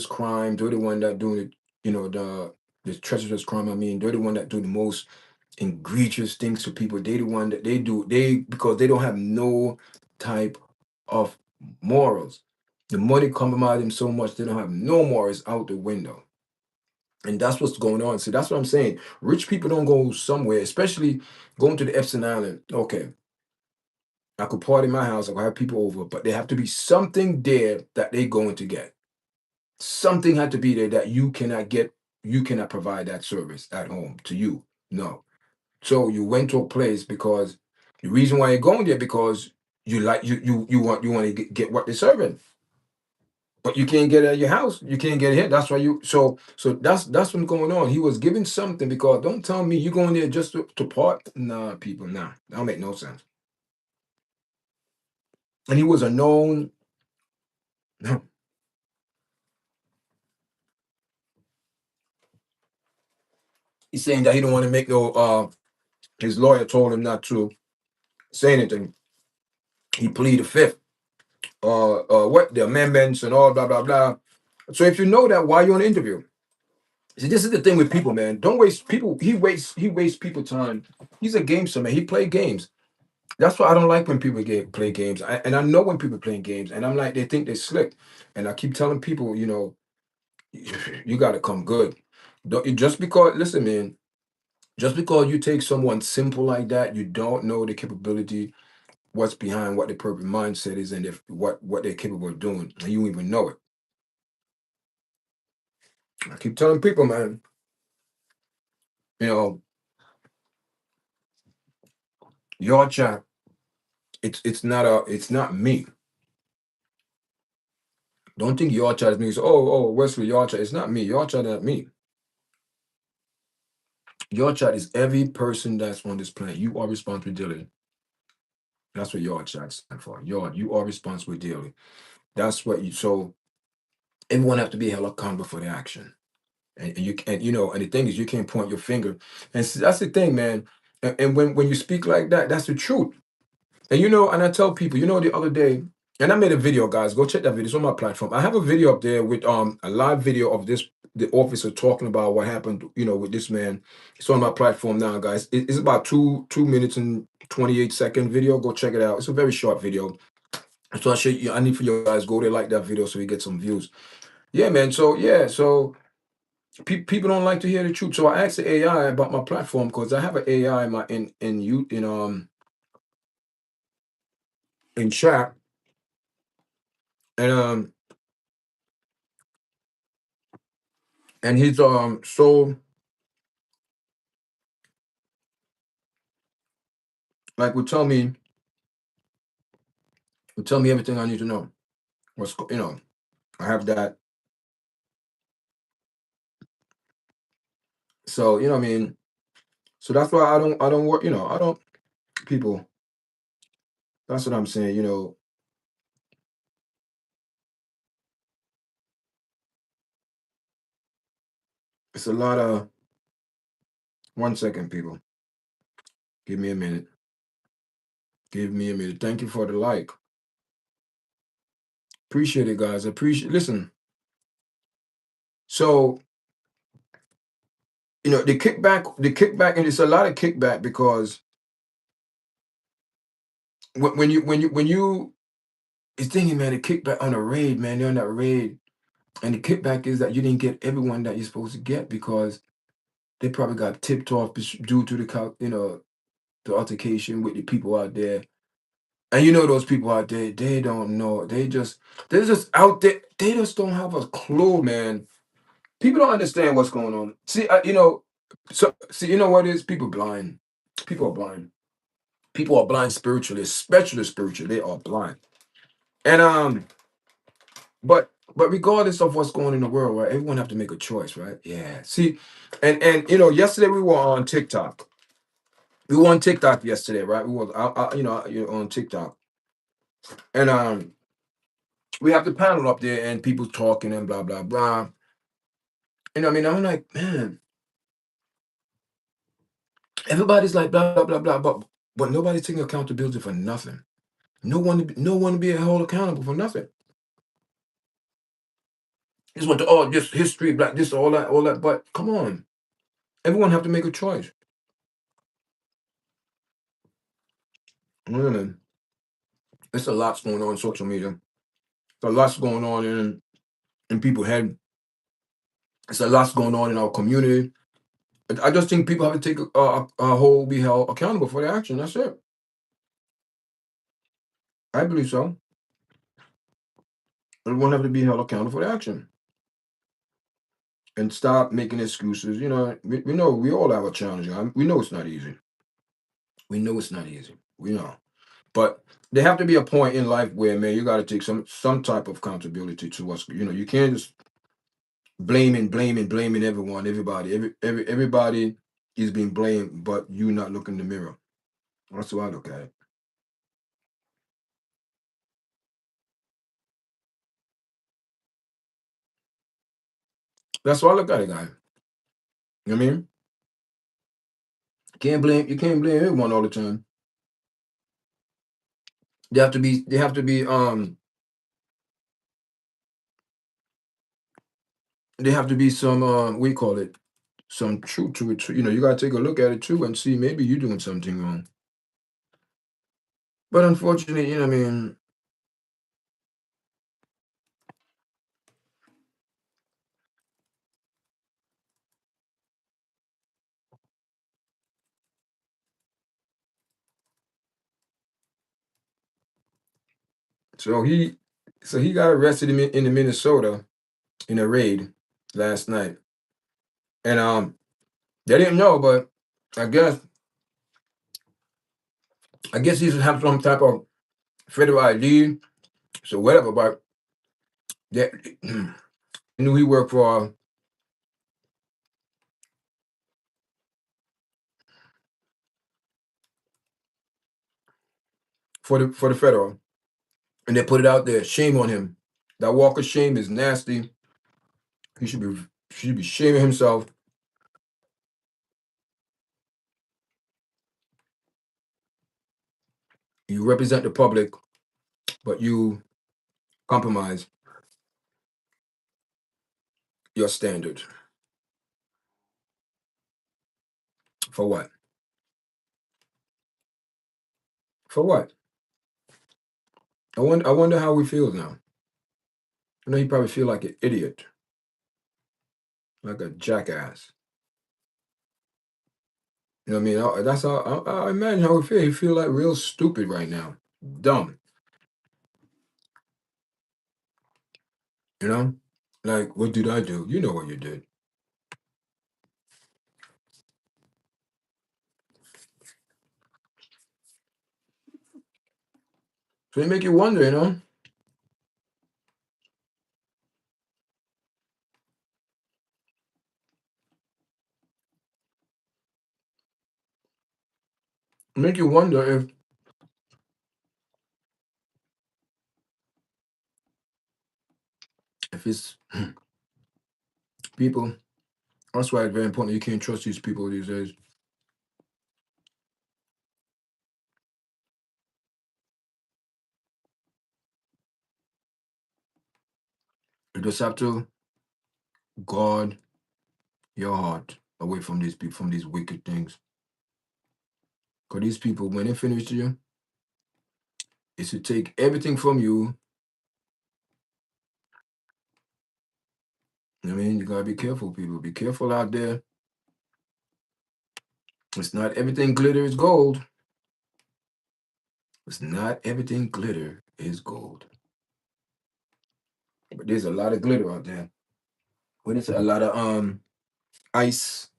crime, they're the one that doing it, the treacherous crime. I mean, they're the one that do the most egregious things to people. They the one that they because they don't have no type of morals. The money compromise them so much they don't have no morals out the window. And that's what's going on. See, that's what I'm saying. Rich people don't go somewhere, especially going to the Epstein Island. Okay, I could party in my house, I could have people over, but there have to be something there that they going to get. Something had to be there that you cannot get. You cannot provide that service at home to you. No. So you went to a place because the reason why you're going there because you like you want to get what they're serving, but you can't get it at your house. You can't get it here. That's why so that's what's going on. He was giving something because don't tell me you're going there just to part. Nah, people, nah, that don't make no sense. And he was a known. He's saying that he don't want to make no. His lawyer told him not to say anything. He pleaded fifth. What the amendments and all blah blah blah. So if you know that, why you on the interview? See, this is the thing with people, man. Don't waste people. He wastes people time. He's a gamester, man. He play games. That's why I don't like when people play games. And I know when people playing games, and I'm like, they think they're slick. And I keep telling people, you got to come good. Don't you just because listen, man. Just because you take someone simple like that, you don't know the capability, what's behind what the perfect mindset is, and if what they're capable of doing, and you don't even know it. I keep telling people, man. You know, your chat. It's not me. Don't think your child is me. So, Wesley, your child. It's not me. Your child not me. Your child is every person that's on this planet. You are responsible daily. That's what your child stand for. You are responsible daily. That's what you. So everyone have to be held accountable for their action. And the thing is, you can't point your finger. And that's the thing, man. And when you speak like that, that's the truth. And I tell people, the other day, and I made a video, guys. Go check that video. It's on my platform. I have a video up there with a live video of the officer talking about what happened, with this man. It's on my platform now, guys. It's about 2 minutes and 28-second video. Go check it out. It's a very short video. So I need for you guys go there, like that video so we get some views. Yeah, man. So yeah, so people don't like to hear the truth. So I asked the AI about my platform because I have an AI in my in you in chat. And he's so like would tell me everything I need to know. I have that. So what I mean. So that's why I don't work. I don't people. That's what I'm saying. It's a lot of 1 second, people. Give me a minute. Give me a minute. Thank you for the like. Appreciate it, guys. Appreciate. Listen. So and it's a lot of kickback because when you it's thinking, man, the kickback on a raid, man, they're on that raid, and the kickback is that you didn't get everyone that you're supposed to get because they probably got tipped off due to the altercation with the people out there. And those people out there, they don't know. They're just out there. They just don't have a clue, man. People don't understand what's going on. See, so you know what it is? People blind. People are blind. People are blind spiritually, especially spiritually. They are blind. And but regardless of what's going on in the world, right? Everyone have to make a choice, right? Yeah. See, and yesterday we were on TikTok. We were on TikTok yesterday, right? We were, on TikTok, and we have the panel up there and people talking and blah blah blah. And I mean, I'm like, man, everybody's like blah blah blah blah, but nobody's taking accountability for nothing. No one to be held accountable for nothing. Just went to just history, black, this, all that. But come on, everyone have to make a choice. Really, there's a lot going on in social media. There's a lot going on in people's head. There's a lot going on in our community. I just think people have to take be held accountable for their action. That's it. I believe so. Everyone have to be held accountable for their action and stop making excuses. We know we all have a challenge. We know it's not easy. We know it's not easy. We know, but there have to be a point in life where, man, you got to take some type of accountability to what's. You can't just blaming everyone, everybody. Everybody is being blamed, but you not looking in the mirror. That's how I look at it. That's why I look at it, guy. You know what I mean? You can't blame everyone all the time. They have to be some we call it some truth to it too. You gotta take a look at it too and see maybe you're doing something wrong. But unfortunately, what I mean, so he got arrested in the Minnesota in a raid last night. And they didn't know, but I guess he's have some type of federal ID, so whatever, but they knew he worked for the federal, and they put it out there. Shame on him. That walk of shame is nasty. He should be shaming himself. You represent the public, but you compromise your standards. For what? For what? I wonder how he feels now. I know he probably feel like an idiot, like a jackass. You know what I mean? That's how I imagine how he feel. He feel like real stupid right now, dumb. You know, like what did I do? You know what you did. So it make you wonder. Make you wonder if it's people. That's why it's very important. You can't trust these people these days. You just have to guard your heart. away from these people, from these wicked things. Because these people, when they finish you, it's to take everything from you. I mean, you gotta be careful, people. Be careful out there. It's not everything glitter is gold. It's not everything glitter is gold. But there's a lot of glitter out there. What is it? A lot of ice,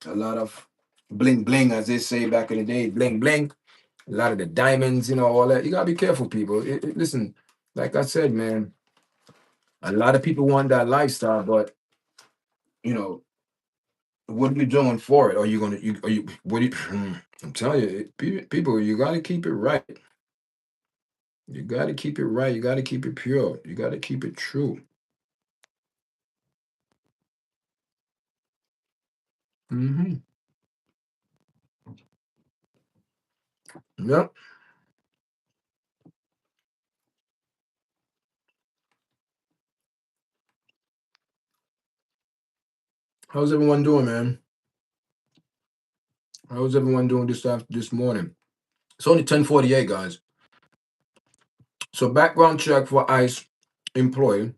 a lot of bling bling, as they say back in the day, bling bling. A lot of the diamonds, all that. You gotta be careful, people. Listen, like I said, man, a lot of people want that lifestyle, but you know, what are you doing for it? Are you gonna? Are you? What? Do you, I'm telling you, people, you gotta keep it right. You gotta keep it right. You gotta keep it pure. You gotta keep it true. Mm-hmm. Yep. How's everyone doing, man? How's everyone doing this morning? It's only 10:48, guys. So background check for ICE employee.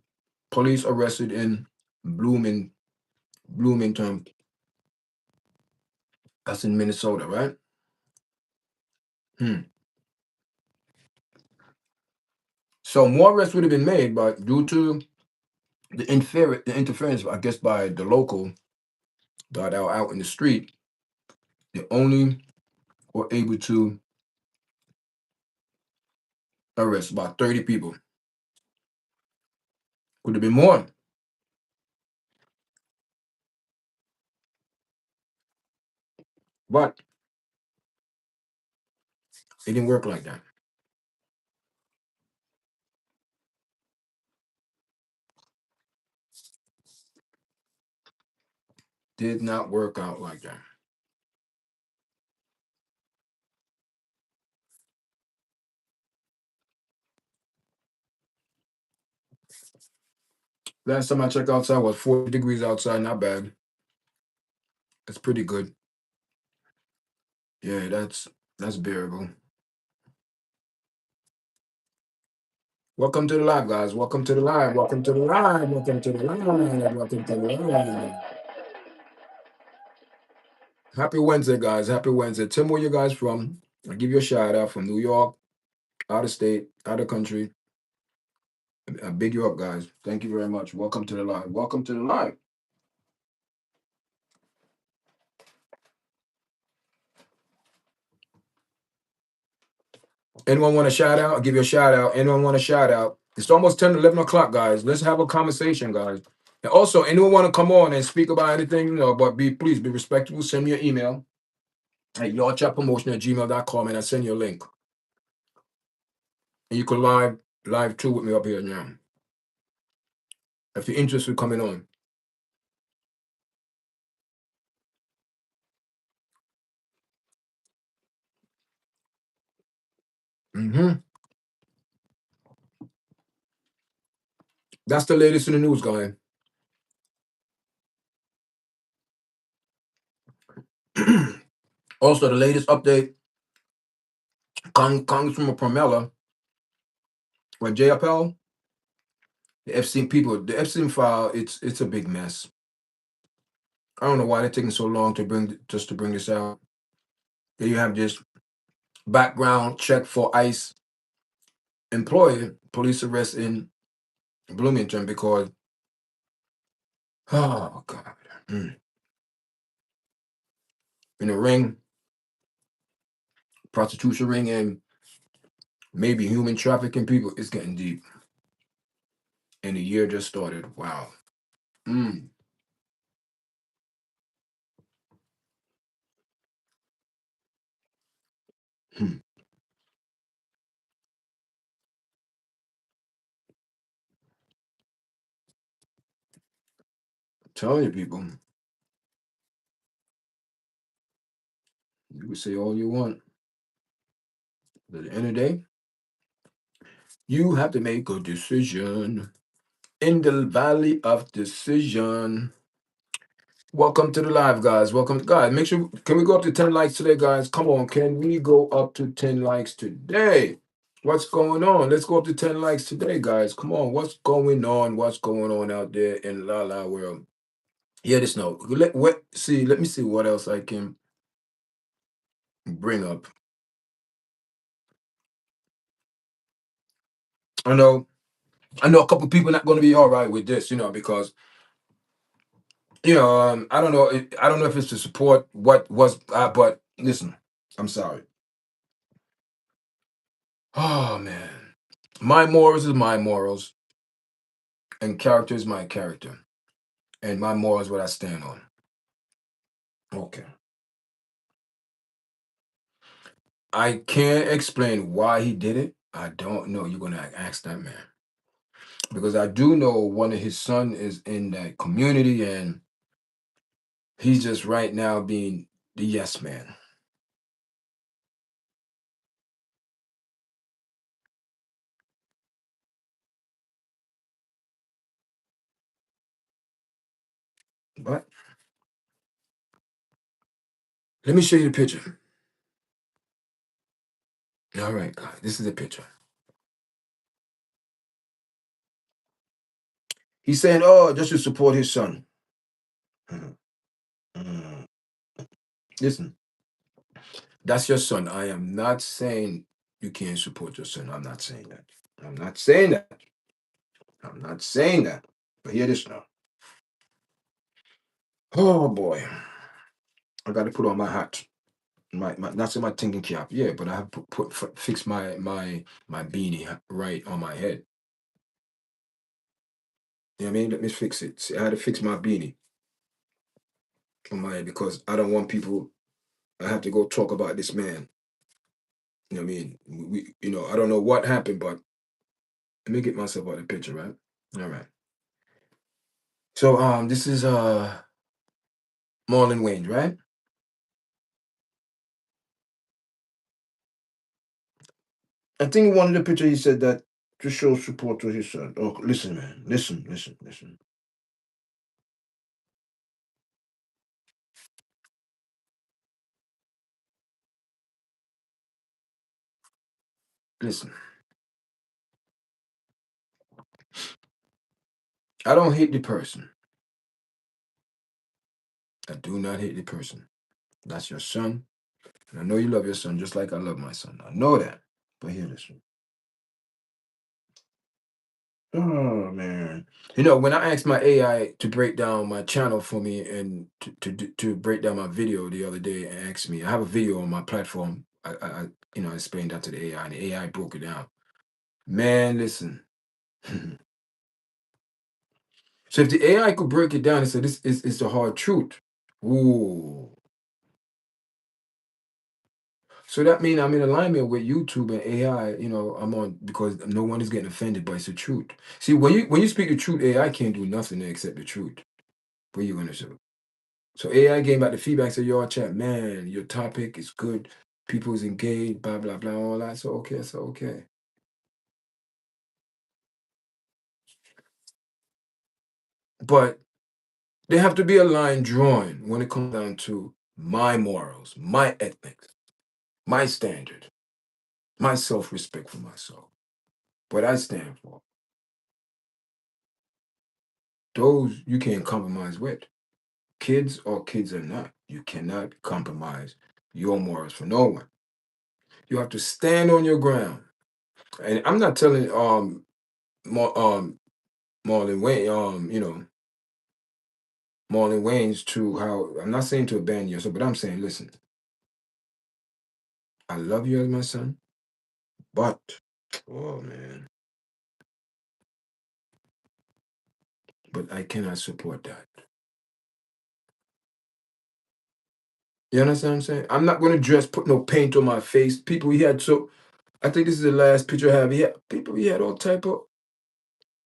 Police arrested in Blooming, Bloomington. That's in Minnesota, right? Hmm. So more arrests would have been made, but due to the interference, I guess, by the local that are out in the street, they only were able to arrest about 30 people. Could have been more, but it didn't work like that. Did not work out like that. Last time I checked outside was 40 degrees outside. Not bad. That's pretty good. Yeah, that's bearable. Welcome to the live, guys. Welcome to the live. Welcome to the live. Welcome to the live. Welcome to the live. Happy Wednesday, guys. Happy Wednesday. Tim, where you guys from? I give you a shout out from New York, out of state, out of country. I big you up, guys. Thank you very much. Welcome to the live. Welcome to the live. Anyone want a shout out? I'll give you a shout out. Anyone want a shout out? It's almost 10, 11 o'clock, guys. Let's have a conversation, guys. And also, anyone want to come on and speak about anything, but please be respectful. Send me your email at yardchatpromotion@gmail.com and I send you a link. And you can live too with me up here now. If you're interested in coming on. Hmm. That's the latest in the news, guy. Also, the latest update, Congresswoman Pramila Jayapal, the Epstein people, the Epstein file, it's a big mess. I don't know why they're taking so long to bring this out. Then you have this background check for ICE employee police arrest in Bloomington because oh god, in a ring, prostitution ring, and maybe human trafficking people. It's getting deep, and the year just started. Wow. Mm. Hmm. Telling you, people, you can say all you want, but at the end of the day, you have to make a decision. In the valley of decision, Welcome to the live, guys. Welcome, guys. Make sure, can we go up to 10 likes today, guys? Come on, can we go up to 10 likes today? What's going on? Let's go up to 10 likes today, guys. Come on, what's going on? What's going on out there in La La world? Yeah, this no. Let me see what else I can bring up. I know, I know a couple people not going to be all right with this, because I don't know. I don't know if it's to support what was, but listen, I'm sorry. Oh man, my morals is my morals, and character is my character, and my morals what I stand on. Okay, I can't explain why he did it. I don't know. You're gonna ask that man because I do know one of his son is in that community, and he's just right now being the yes man. But let me show you the picture. All right, guys, this is the picture. He's saying, "Oh, just to support his son." Mhm. Mhm. Listen, that's your son. I am not saying you can't support your son. I'm not saying that. I'm not saying that. I'm not saying that. But hear this now. Oh boy, I got to put on my hat. My not say my thinking cap. Yeah, but I have fix my beanie right on my head. You know what I mean? Let me fix it. See, I had to fix my beanie on my head because I don't want people. I have to go talk about this man. You know what I mean? I don't know what happened, but let me get myself out of the picture, right? All right. So this is Marlon Wayne, right? I think in one of the picture he said that to show support to his son. Oh, listen, man. Listen, listen, listen. Listen. I don't hate the person. I do not hate the person. That's your son. And I know you love your son just like I love my son. I know that. But hear this one. Oh man. When I asked my AI to break down my channel for me and to break down my video the other day and asked me, I have a video on my platform. I explained that to the AI and the AI broke it down. Man, listen. So if the AI could break it down and say this is the hard truth. Ooh. So that means I'm in alignment with YouTube and AI, I'm on because no one is getting offended, but it's the truth. See, when you speak the truth, AI can't do nothing except the truth. What are you gonna do? So AI gave back the feedback, said, "Yo, chat, man, your topic is good. People is engaged, blah blah blah, all that." So okay. But there have to be a line drawn when it comes down to my morals, my ethics, my standard, my self-respect for myself, what I stand for. Those you can't compromise with. Kids or kids or not, you cannot compromise your morals for no one. You have to stand on your ground. And I'm not telling Marlon Wayne Marlon Wayne's to how I'm not saying to abandon yourself, but I'm saying, listen, I love you as my son, but oh man, but I cannot support that. You understand what I'm saying? I'm not gonna dress, put no paint on my face. People he had so I think this is the last picture I have. He had all type of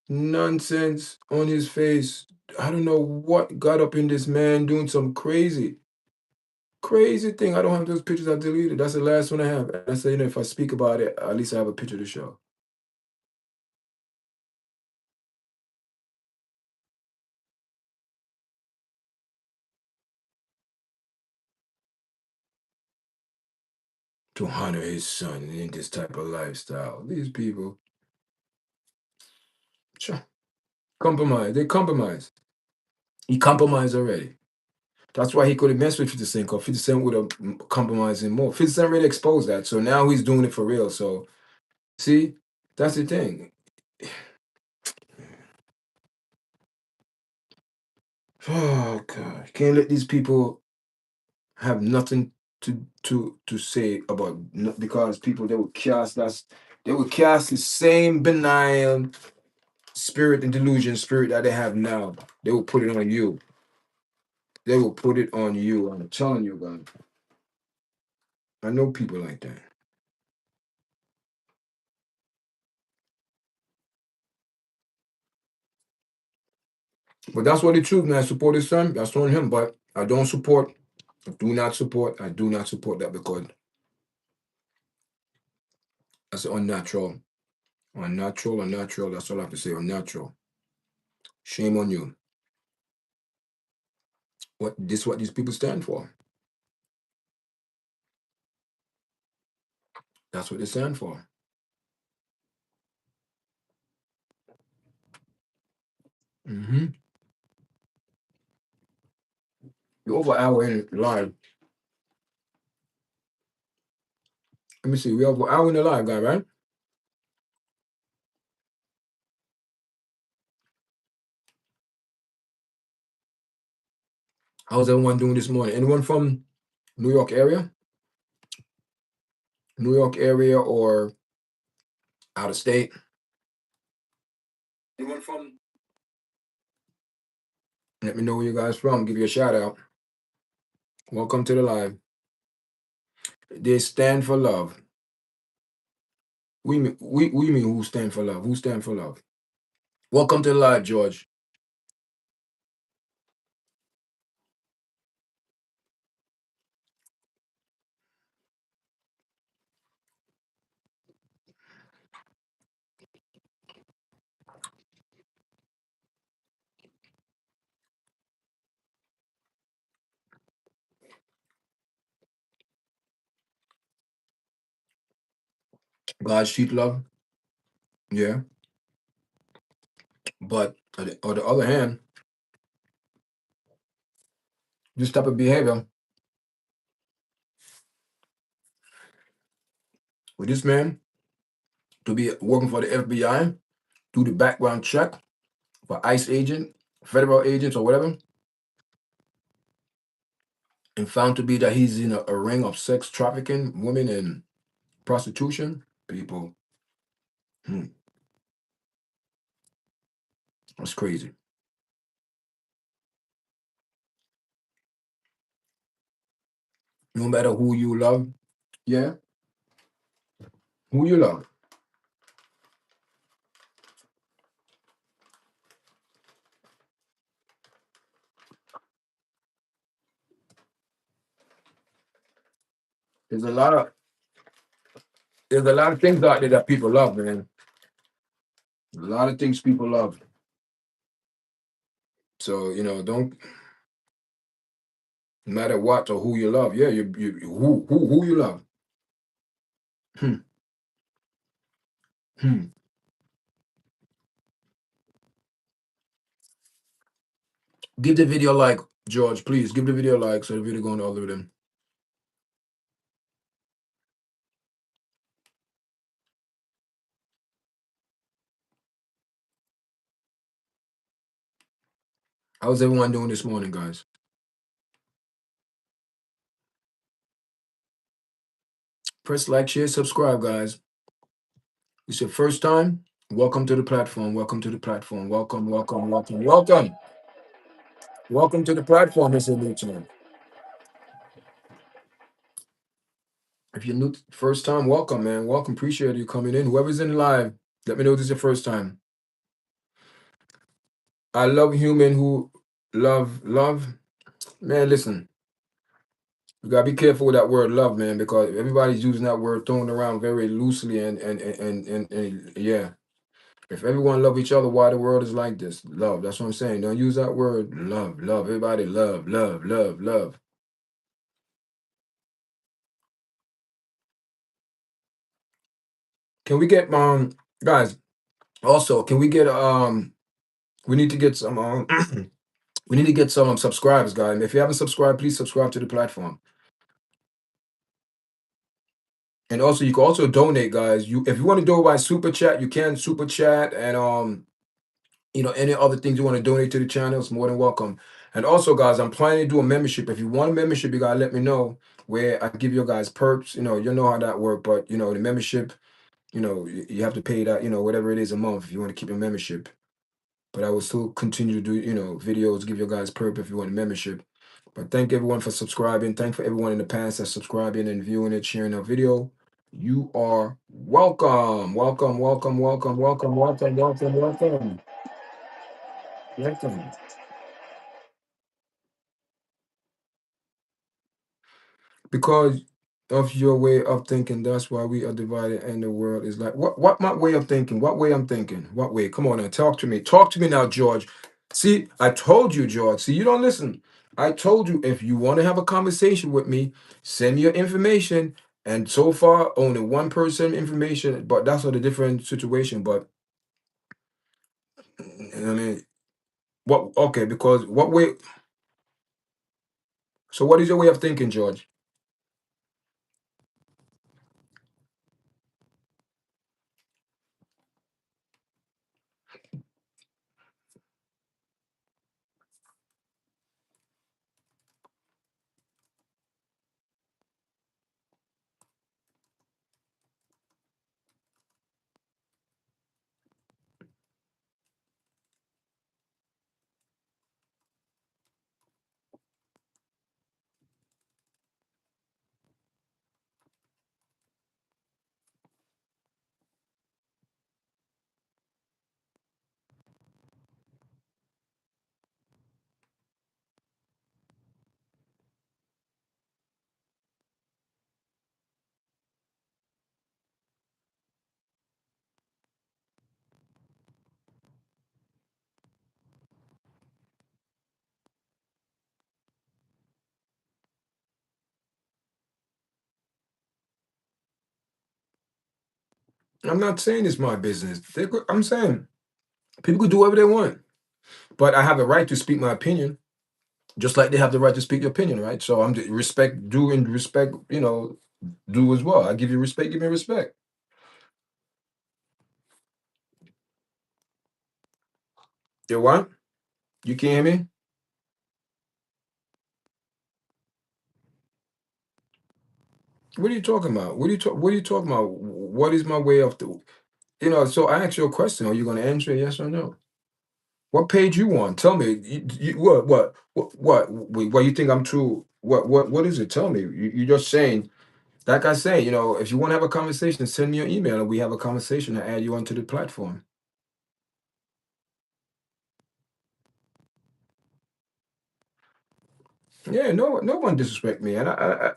nonsense on his face. I don't know what got up in this man doing some crazy thing. I don't have those pictures. I deleted. That's the last one I have. And I say, if I speak about it, at least I have a picture to show. to honor his son in this type of lifestyle. These people, sure, compromise. They compromise. He compromised already. That's why he couldn't mess with 50 Cent, because 50 Cent would have compromised him more. 50 Cent really exposed that. So now he's doing it for real. So, see, that's the thing. Oh, God. Can't let these people have nothing to say about, because people, they will cast the same benign spirit and delusion spirit that they have now. They will put it on you. They will put it on you. I'm telling you, God. I know people like that. But that's what the truth, man. I support his son. That's on him. But I don't support, I do not support that, because that's unnatural. Unnatural, unnatural. That's all I have to say. Unnatural. Shame on you. What these people stand for. That's what they stand for. Mm-hmm. You're over an hour in live. Let me see. We're over an hour in the live, guy, right? How's everyone doing this morning? Anyone from New York area? New York area or out of state? Anyone from? Let me know where you guys from. Give you a shout out. Welcome to the live. They stand for love. We mean who stand for love? Who stand for love? Welcome to the live, George. God's cheat love. Yeah. But on the other hand, this type of behavior with this man to be working for the FBI, do the background check for ICE agent, federal agents or whatever, and found to be that he's in a ring of sex trafficking, women and prostitution, people. That's crazy. No matter who you love, yeah, who you love. There's a lot of things out there that people love, man. A lot of things people love. So don't matter what or who you love. Yeah, you who you love. Hmm. Hmm. Give the video a like, George. Please give the video a like so the video going all over them. How's everyone doing this morning, guys? Press like, share, subscribe, guys. It's your first time. Welcome to the platform. Welcome to the platform. Welcome, welcome, welcome, welcome. Welcome to the platform, Mr. Newton. If you're new, first time, welcome, man. Welcome. Appreciate you coming in. Whoever's in live, let me know this is your first time. I love human who love. Man, listen. You gotta be careful with that word love, man, because everybody's using that word thrown around very loosely and yeah. If everyone love each other, why the world is like this? Love. That's what I'm saying. Don't use that word love. Love. Everybody love, love, love, love. Can we get guys? Also, can we get we need to get some we need to get some subscribers, guys. And if you haven't subscribed, please subscribe to the platform. And also, you can also donate, guys. You if you want to donate by super chat, you can super chat, and any other things you want to donate to the channel is more than welcome. And also, guys, I'm planning to do a membership. If you want a membership, you gotta let me know where I give you guys perks. You know how that work, but the membership, you have to pay that, whatever it is a month if you want to keep your membership. But I will still continue to do, videos, give you guys perp if you want a membership. But thank everyone for subscribing. Thank for everyone in the past that's subscribing and viewing it, sharing our video. You are welcome. Welcome, welcome, welcome, welcome, welcome, welcome, welcome. Welcome. Because of your way of thinking, that's why we are divided and the world is like what my way of thinking, what way I'm thinking, what way? Come on now, talk to me now, George. See, I told you, George. See, you don't listen. I told you, if you want to have a conversation with me, send me your information. And so far only one person information, but that's a different situation. But I mean, what? Okay, because what way? So what is your way of thinking, George? I'm not saying it's my business. I'm saying people could do whatever they want, but I have the right to speak my opinion, just like they have the right to speak their opinion, right? So I'm respect, do and respect, do as well. I give you respect, give me respect. You what? You can't hear me? What are you talking about? What are you talking about? What is my way of the? So I asked you a question. Are you going to answer it, yes or no? What page you want? Tell me. What you think I'm too? What is it? Tell me. You're just saying. Like I say, if you want to have a conversation, send me an email and we have a conversation and add you onto the platform. Yeah, no one disrespect me, and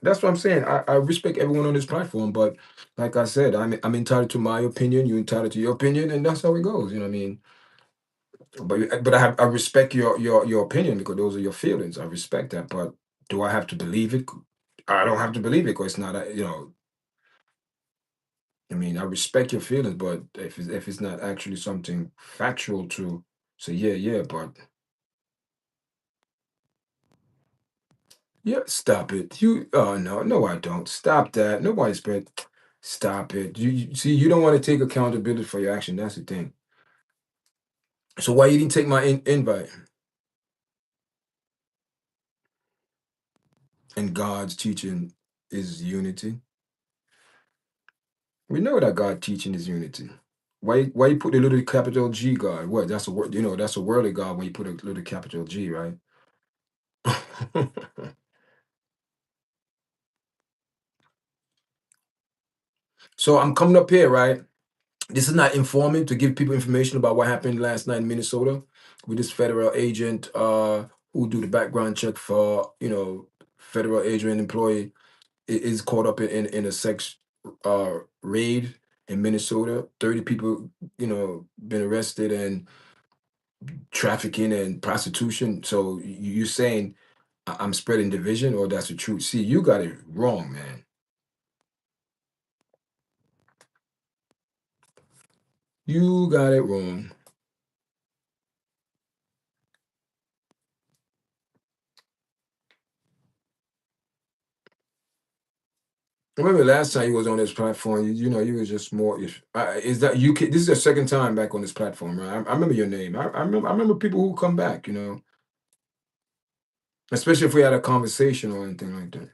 that's what I'm saying. I respect everyone on this platform, but like I said, I'm entitled to my opinion. You're entitled to your opinion, and that's how it goes. You know what I mean? But I respect your opinion because those are your feelings. I respect that, but do I have to believe it? I don't have to believe it because it's not. I mean, I respect your feelings, but if it's not actually something factual to say, yeah, yeah, but yeah, stop it. Oh no, I don't. Stop that. Nobody's been. Stop it. See, you don't want to take accountability for your action. That's the thing. So why you didn't take my invite? And God's teaching is unity. We know that God teaching is unity. Why you put the little capital G God? What? That's a word. That's a worldly God when you put a little capital G, right? So I'm coming up here, right? This is not informing to give people information about what happened last night in Minnesota with this federal agent who do the background check for federal agent employee is caught up in a sex raid in Minnesota. 30 people been arrested and trafficking and prostitution. So you're saying I'm spreading division, or that's the truth? See, you got it wrong, man. You got it wrong. I remember last time you was on this platform, you was just more. Is that you? This is your second time back on this platform, right? I remember your name. I remember people who come back. Especially if we had a conversation or anything like that.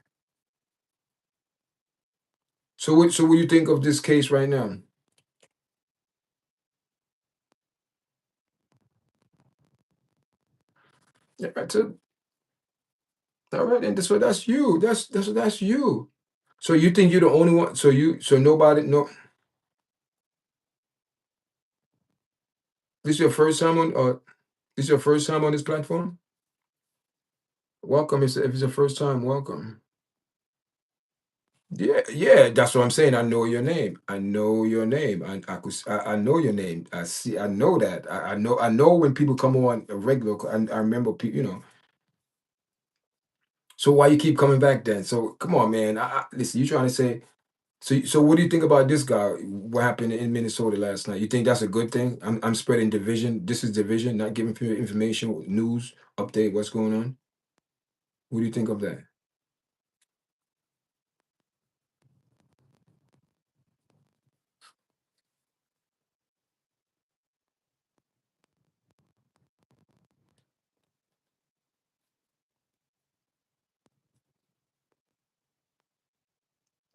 So what do you think of this case right now? Yeah, all right, and that's you. That's you. So you think you're the only one? So nobody no. This your first time on this your first time on this platform? Welcome. If it's your first time, welcome. Yeah, yeah, that's what I'm saying. I know your name. I know your name. I know your name. I know that. I know when people come on a regular. I remember people. So why you keep coming back then? So come on, man. Listen, you trying to say. So what do you think about this guy? What happened in Minnesota last night? You think that's a good thing? I'm spreading division. This is division, not giving people information, news, update, what's going on. What do you think of that?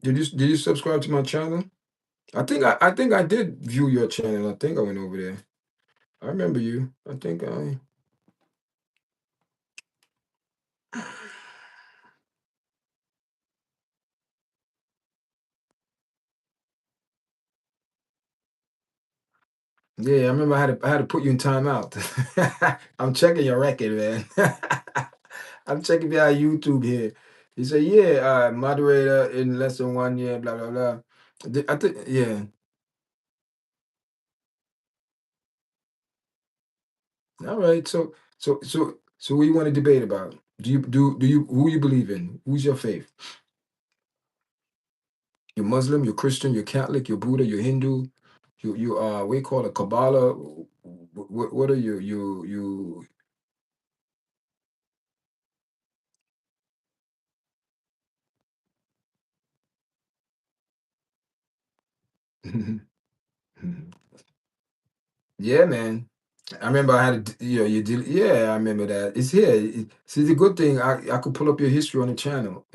Did you subscribe to my channel? I think I did view your channel. I think I went over there. I remember you. I think I. Yeah, I remember I had to put you in timeout. I'm checking your record, man. I'm checking your YouTube here. You say, yeah, moderator in less than 1 year, blah blah blah. I think, yeah. All right. So what you want to debate about? Do you who you believe in? Who's your faith? You're Muslim, you're Christian, you're Catholic, you're Buddha, you're Hindu, you we call it Kabbalah. What are you? Yeah, man. I remember I had you did, yeah, I remember that. It's here. See, the good thing, I could pull up your history on the channel.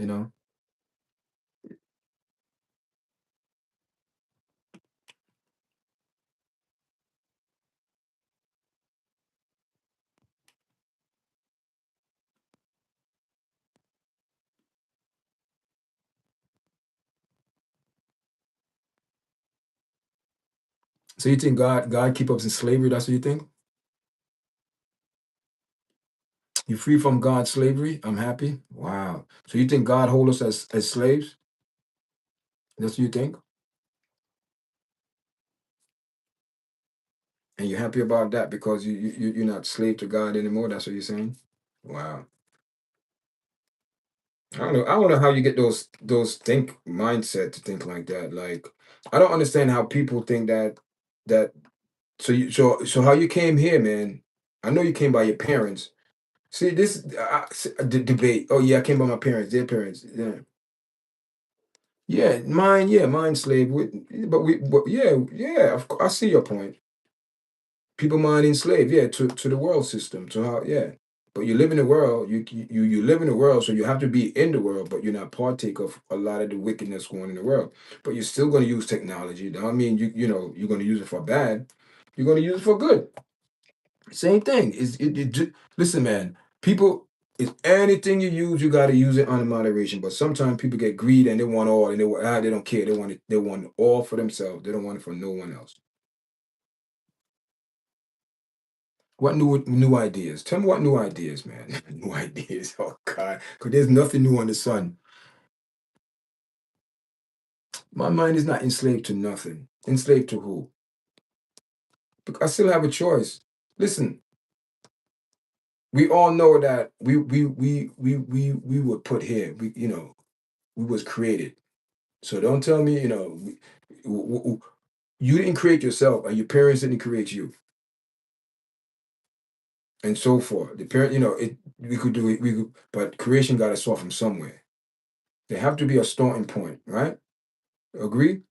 So you think God keep us in slavery? That's what you think? You free from God's slavery? I'm happy. Wow. So you think God hold us as slaves? That's what you think? And you're happy about that because you're not slave to God anymore. That's what you're saying? Wow. I don't know how you get those think mindset to think like that. Like, I don't understand how people think that so how you came here, man. I know you came by your parents. See this debate. Oh yeah, I came by my parents, their parents. Yeah. Yeah, mine slave. But yeah, yeah. Of course, I see your point. People mind enslaved, yeah, to the world system, to how, yeah. But you live in the world, you live in the world, so you have to be in the world, but you're not partake of a lot of the wickedness going in the world. But you're still going to use technology. That don't mean you're going to use it for bad. You're going to use it for good. Same thing. Listen, man. People, it's anything you use, you got to use it under moderation. But sometimes people get greedy and they want all, and they don't care. They want it. They want it all for themselves. They don't want it for no one else. What new ideas? Tell me what new ideas, man. New ideas. Oh God, because there's nothing new on the sun. My mind is not enslaved to nothing. Enslaved to who? Because I still have a choice. Listen, we all know that we were put here. We was created. So don't tell me, You didn't create yourself, and your parents didn't create you, and so forth. The parent, it. We could do it. We could, but creation got to start from somewhere. There have to be a starting point, right? Agree?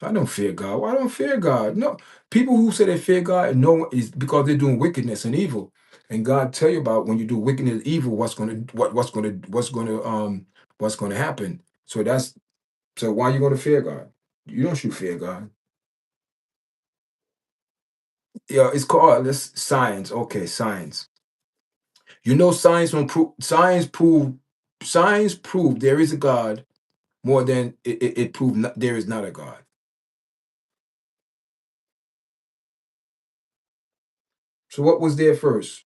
I don't fear God. Why don't fear God? No, people who say they fear God know is because they're doing wickedness and evil. And God tell you about when you do wickedness and evil, what's gonna happen. So why you gonna fear God? You don't should fear God. Yeah, it's called this science. Okay, science. Science don't prove science prove there is a God more than it proved there is not a God. So what was there first?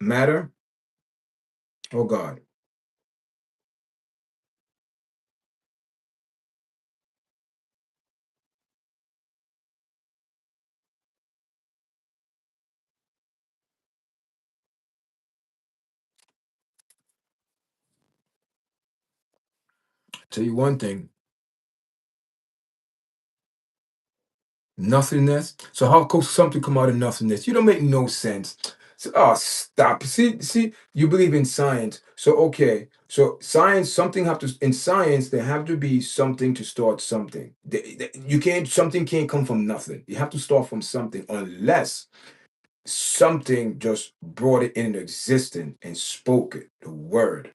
Matter or God? Tell you one thing, nothingness. So how could something come out of nothingness? You don't make no sense. So, oh, stop. See, you believe in science. So okay. So science, something have to in science, there have to be something to start something. You can't something can't come from nothing. You have to start from something unless something just brought it into existence and spoke it, the word.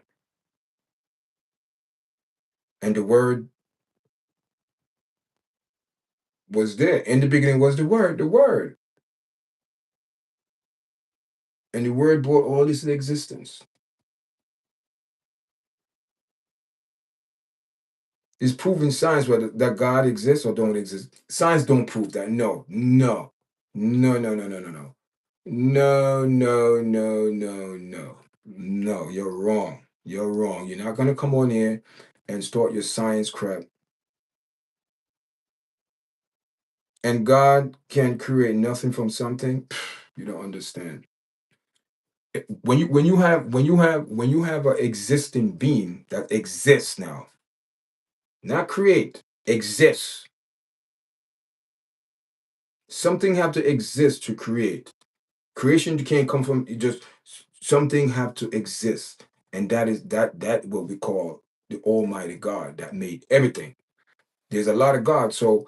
And the word was there. In the beginning was the word. And the word brought all this into existence. It's proven science whether that God exists or don't exist. Science don't prove that. No, no, no, no, no, no, no, no. No, no, no, no, no. No, you're wrong. You're wrong. You're not gonna come on here and start your science crap. And God can create nothing from something. You don't understand. When you have an existing being that exists now, not create, exists. Something have to exist to create. Creation can't come from it just something have to exist. And that what we call the Almighty God that made everything. There's a lot of God. So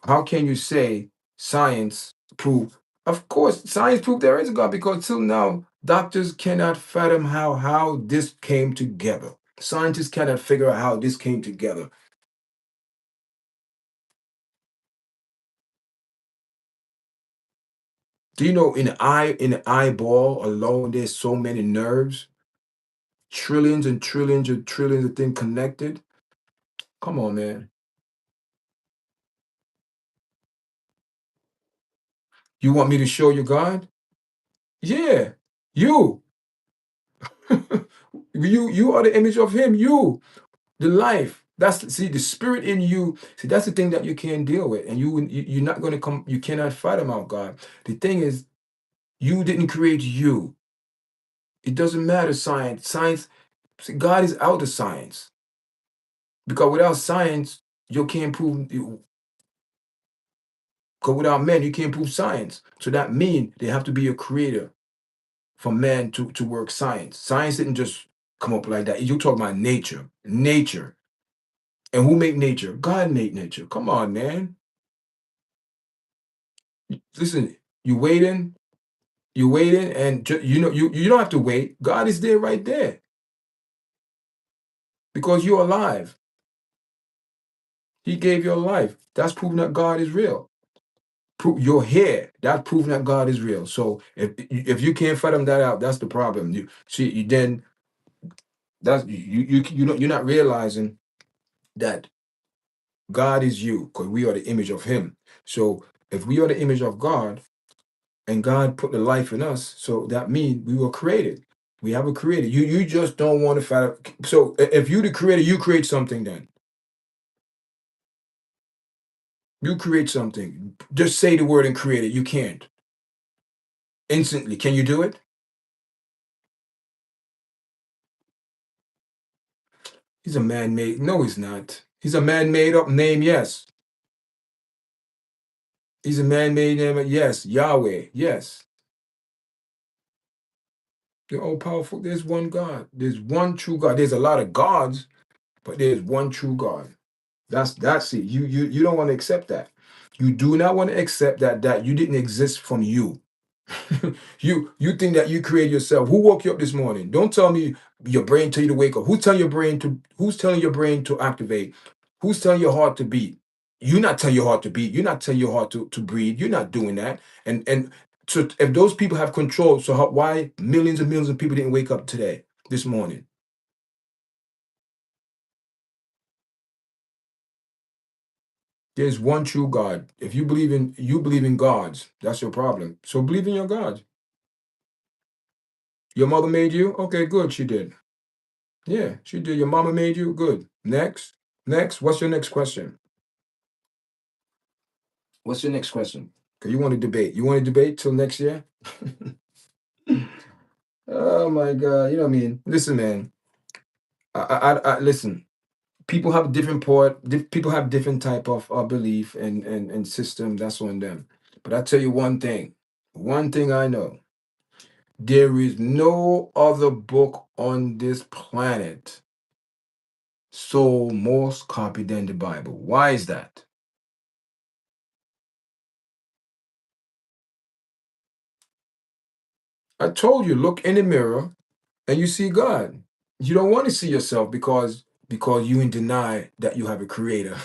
how can you say science prove? Of course, science proved there is a God because till now doctors cannot fathom how this came together. Scientists cannot figure out how this came together. Do you know in the eyeball alone there's so many nerves, trillions and trillions and trillions of things connected? Come on, man. You want me to show you God? Yeah, you. You are the image of Him. You, the life. See the spirit in you. See that's the thing that you can't deal with, and you're not going to come. You cannot fight him out, God. The thing is, you didn't create you. It doesn't matter science. Science. See, God is out of science because without science, you can't prove. Because without men, you can't prove science. So that means there have to be a creator for man to work science. Science didn't just come up like that. You talk about nature. Nature. And who made nature? God made nature. Come on, man. Listen, you waiting, and you don't have to wait. God is there right there because you're alive. He gave your life. That's proving that God is real. You're here. That's proving that God is real. So if you can't fathom that out, that's the problem. You see, you then that's you're not realizing that God is you because we are the image of Him. So if we are the image of God and God put the life in us, so that means we were created. We have a creator. You just don't want to fathom. So if you the creator, you create something. Then you create something. Just say the word and create it. You can't instantly. Can you do it? He's a man-made. No, he's not. He's a man-made up name. Yes. He's a man-made name. Yes. Yahweh. Yes. The all powerful. There's one God. There's one true God. There's a lot of gods, but there's one true God. That's it. You don't want to accept that. You do not want to accept that you didn't exist from you. You think that you created yourself. Who woke you up this morning? Don't tell me your brain tell you to wake up. Who's telling your brain to activate? Who's telling your heart to beat? You're not telling your heart to beat. You're not telling your heart to breathe. You're not doing that. And so if those people have control, so why millions and millions of people didn't wake up today, this morning? There's one true God. If you believe in gods, that's your problem. So believe in your God. Your mother made you? Okay, good, she did. Yeah, she did. Your mama made you? Good. Next. Next. What's your next question? What's your next question? Because you want to debate. You want to debate till next year? Oh my God. You know what I mean? Listen, man. Listen. People have people have different type of belief and system. That's on them. But I tell you one thing. One thing I know. There is no other book on this planet sold most copy than the Bible. Why is that? I told you, look in the mirror and you see God. You don't want to see yourself because you in deny that you have a creator.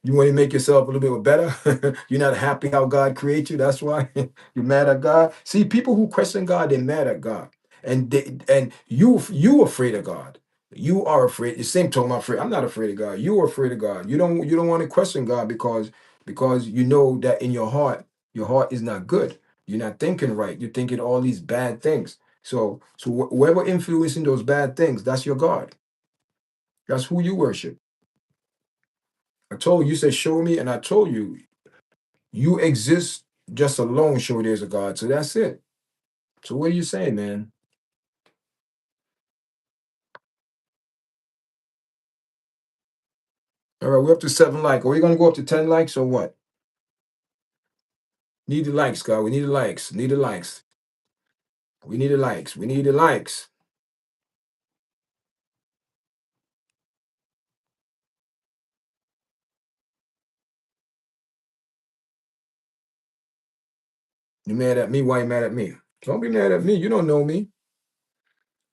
You want to make yourself a little bit better. You're not happy how God created you. That's why you're mad at God. See, people who question God, they're mad at God, and you afraid of God. You are afraid. The same talking about afraid. I'm not afraid of God. You are afraid of God. You don't want to question God because you know that in your heart is not good. You're not thinking right. You're thinking all these bad things. So whoever influencing those bad things, that's your God. That's who you worship. I told you, you said, show me, and I told you, you exist just alone, show there's a God. So that's it. So what are you saying, man? All right, we're up to 7 likes. Are we gonna go up to 10 likes or what? Need the likes, God. We need the likes. Need the likes. We need the likes. We need the likes. You mad at me? Why you mad at me? Don't be mad at me. You don't know me.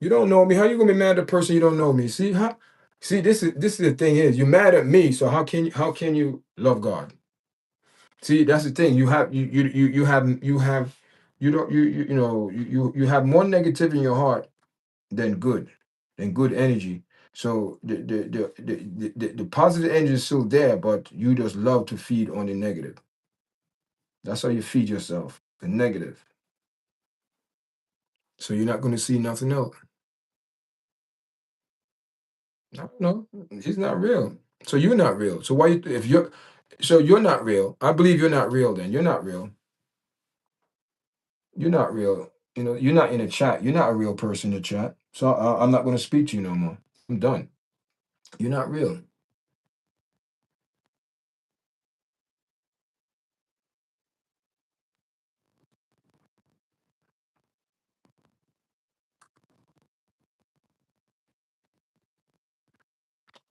You don't know me. How you gonna be mad at a person you don't know me? See how? See, this is the thing is you're mad at me. So how can you love God? See, that's the thing. You don't you know you have more negative in your heart than good energy. So the positive energy is still there, but you just love to feed on the negative. That's how you feed yourself, the negative. So you're not going to see nothing else. I don't know. He's not real. So you're not real. So why if you're not real? I believe you're not real. Then you're not real. You're not real. You know, you're not in a chat. You're not a real person in the chat. So I'm not going to speak to you no more. I'm done. You're not real.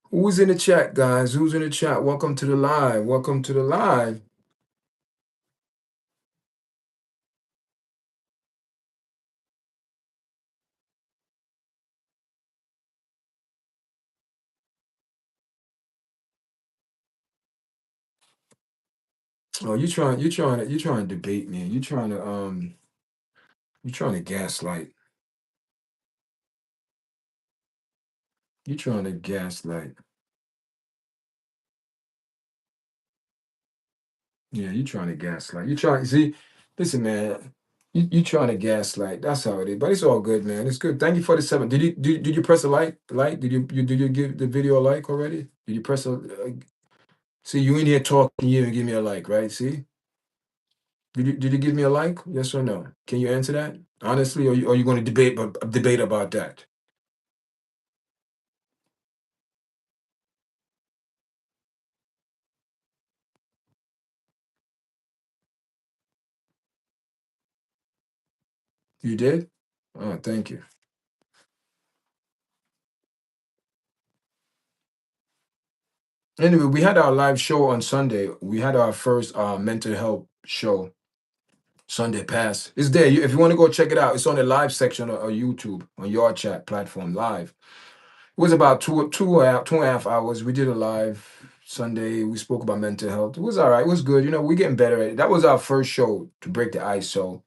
Who's in the chat, guys? Who's in the chat? Welcome to the live. Welcome to the live. Oh, you trying to debate me. You trying to gaslight. You trying to gaslight. Yeah, you trying to gaslight. You trying see, listen, man. You trying to gaslight. That's how it is. But it's all good, man. It's good. Thank you for the 7. Did you press a like? Like? Did you give the video a like already? Did you press a see you in here talking, you didn't give me a like, right? See? Did you give me a like? Yes or no? Can you answer that? Honestly, or you going to debate about that? You did? Oh, thank you. Anyway, we had our live show on Sunday. We had our first mental health show Sunday past. It's there. If you want to go check it out, it's on the live section of YouTube on your chat platform live. It was about 2.5 hours. We did a live Sunday. We spoke about mental health. It was all right. It was good. You know, we're getting better at it. That was our first show to break the ice. So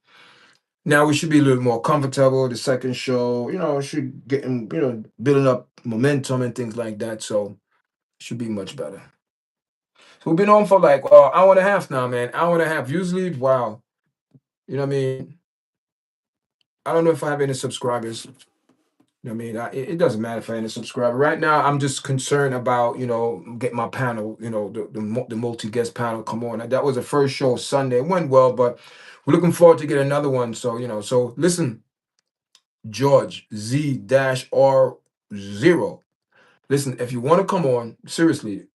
now we should be a little more comfortable. The second show, you know, should get building up momentum and things like that. So it should be much better. So we've been on for like hour and a half now, man. Hour and a half. Usually, wow. You know what I mean? I don't know if I have any subscribers. You know what I mean? It doesn't matter if I have any subscriber. Right now, I'm just concerned about, getting my panel, the multi-guest panel come on. That was the first show Sunday. It went well, but we're looking forward to get another one. So, so listen, George Z-R0. Listen, if you want to come on, seriously,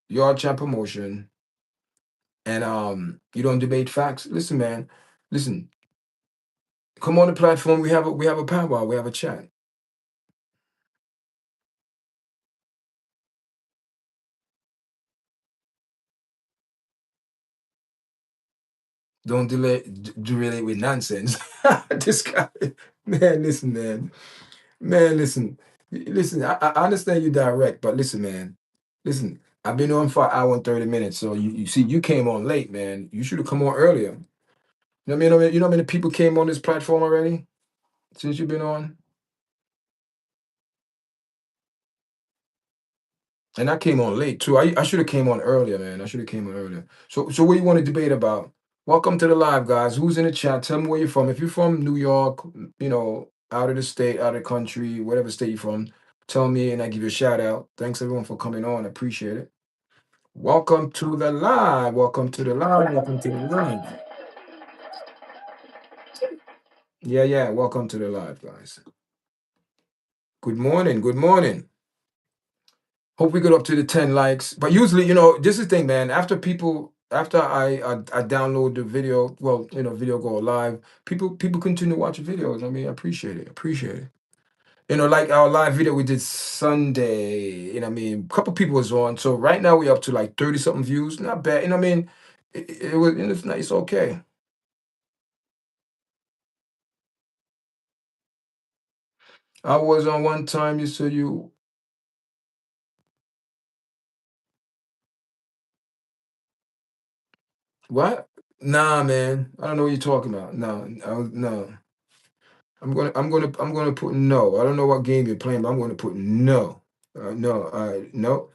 your chat promotion and you don't debate facts. Listen, man. Listen, come on the platform. We have a powwow. We have a chat. Don't delay it with nonsense. This guy, man. Listen, man. Man, listen. Listen. I understand you direct, but listen, man. Listen. I've been on for an hour and 30 minutes. So you see, you came on late, man. You should have come on earlier. You know what I mean? You know how many people came on this platform already since you've been on? And I came on late too. I should have came on earlier, man. I should have came on earlier. So what you want to debate about? Welcome to the live, guys. Who's in the chat? Tell me where you're from. If you're from New York, out of the state, out of the country, whatever state you're from, tell me and I give you a shout out. Thanks everyone for coming on. I appreciate it. Welcome to the live. Welcome to the live. Welcome to the live. Yeah, yeah. Welcome to the live, guys. Good morning. Good morning. Hope we get up to the 10 likes. But usually, this is the thing, man. After I download the video, well, video go live, people continue to watch the videos. I mean, I appreciate it. Appreciate it. Like our live video we did Sunday, I mean, a couple people was on. So right now we're up to like 30 something views. Not bad. I mean, it was it's nice, it's okay. I was on one time, you said you what? Nah, man. I don't know what you're talking about. No, no. I'm gonna put no. I don't know what game you're playing, but I'm gonna put no. No. No.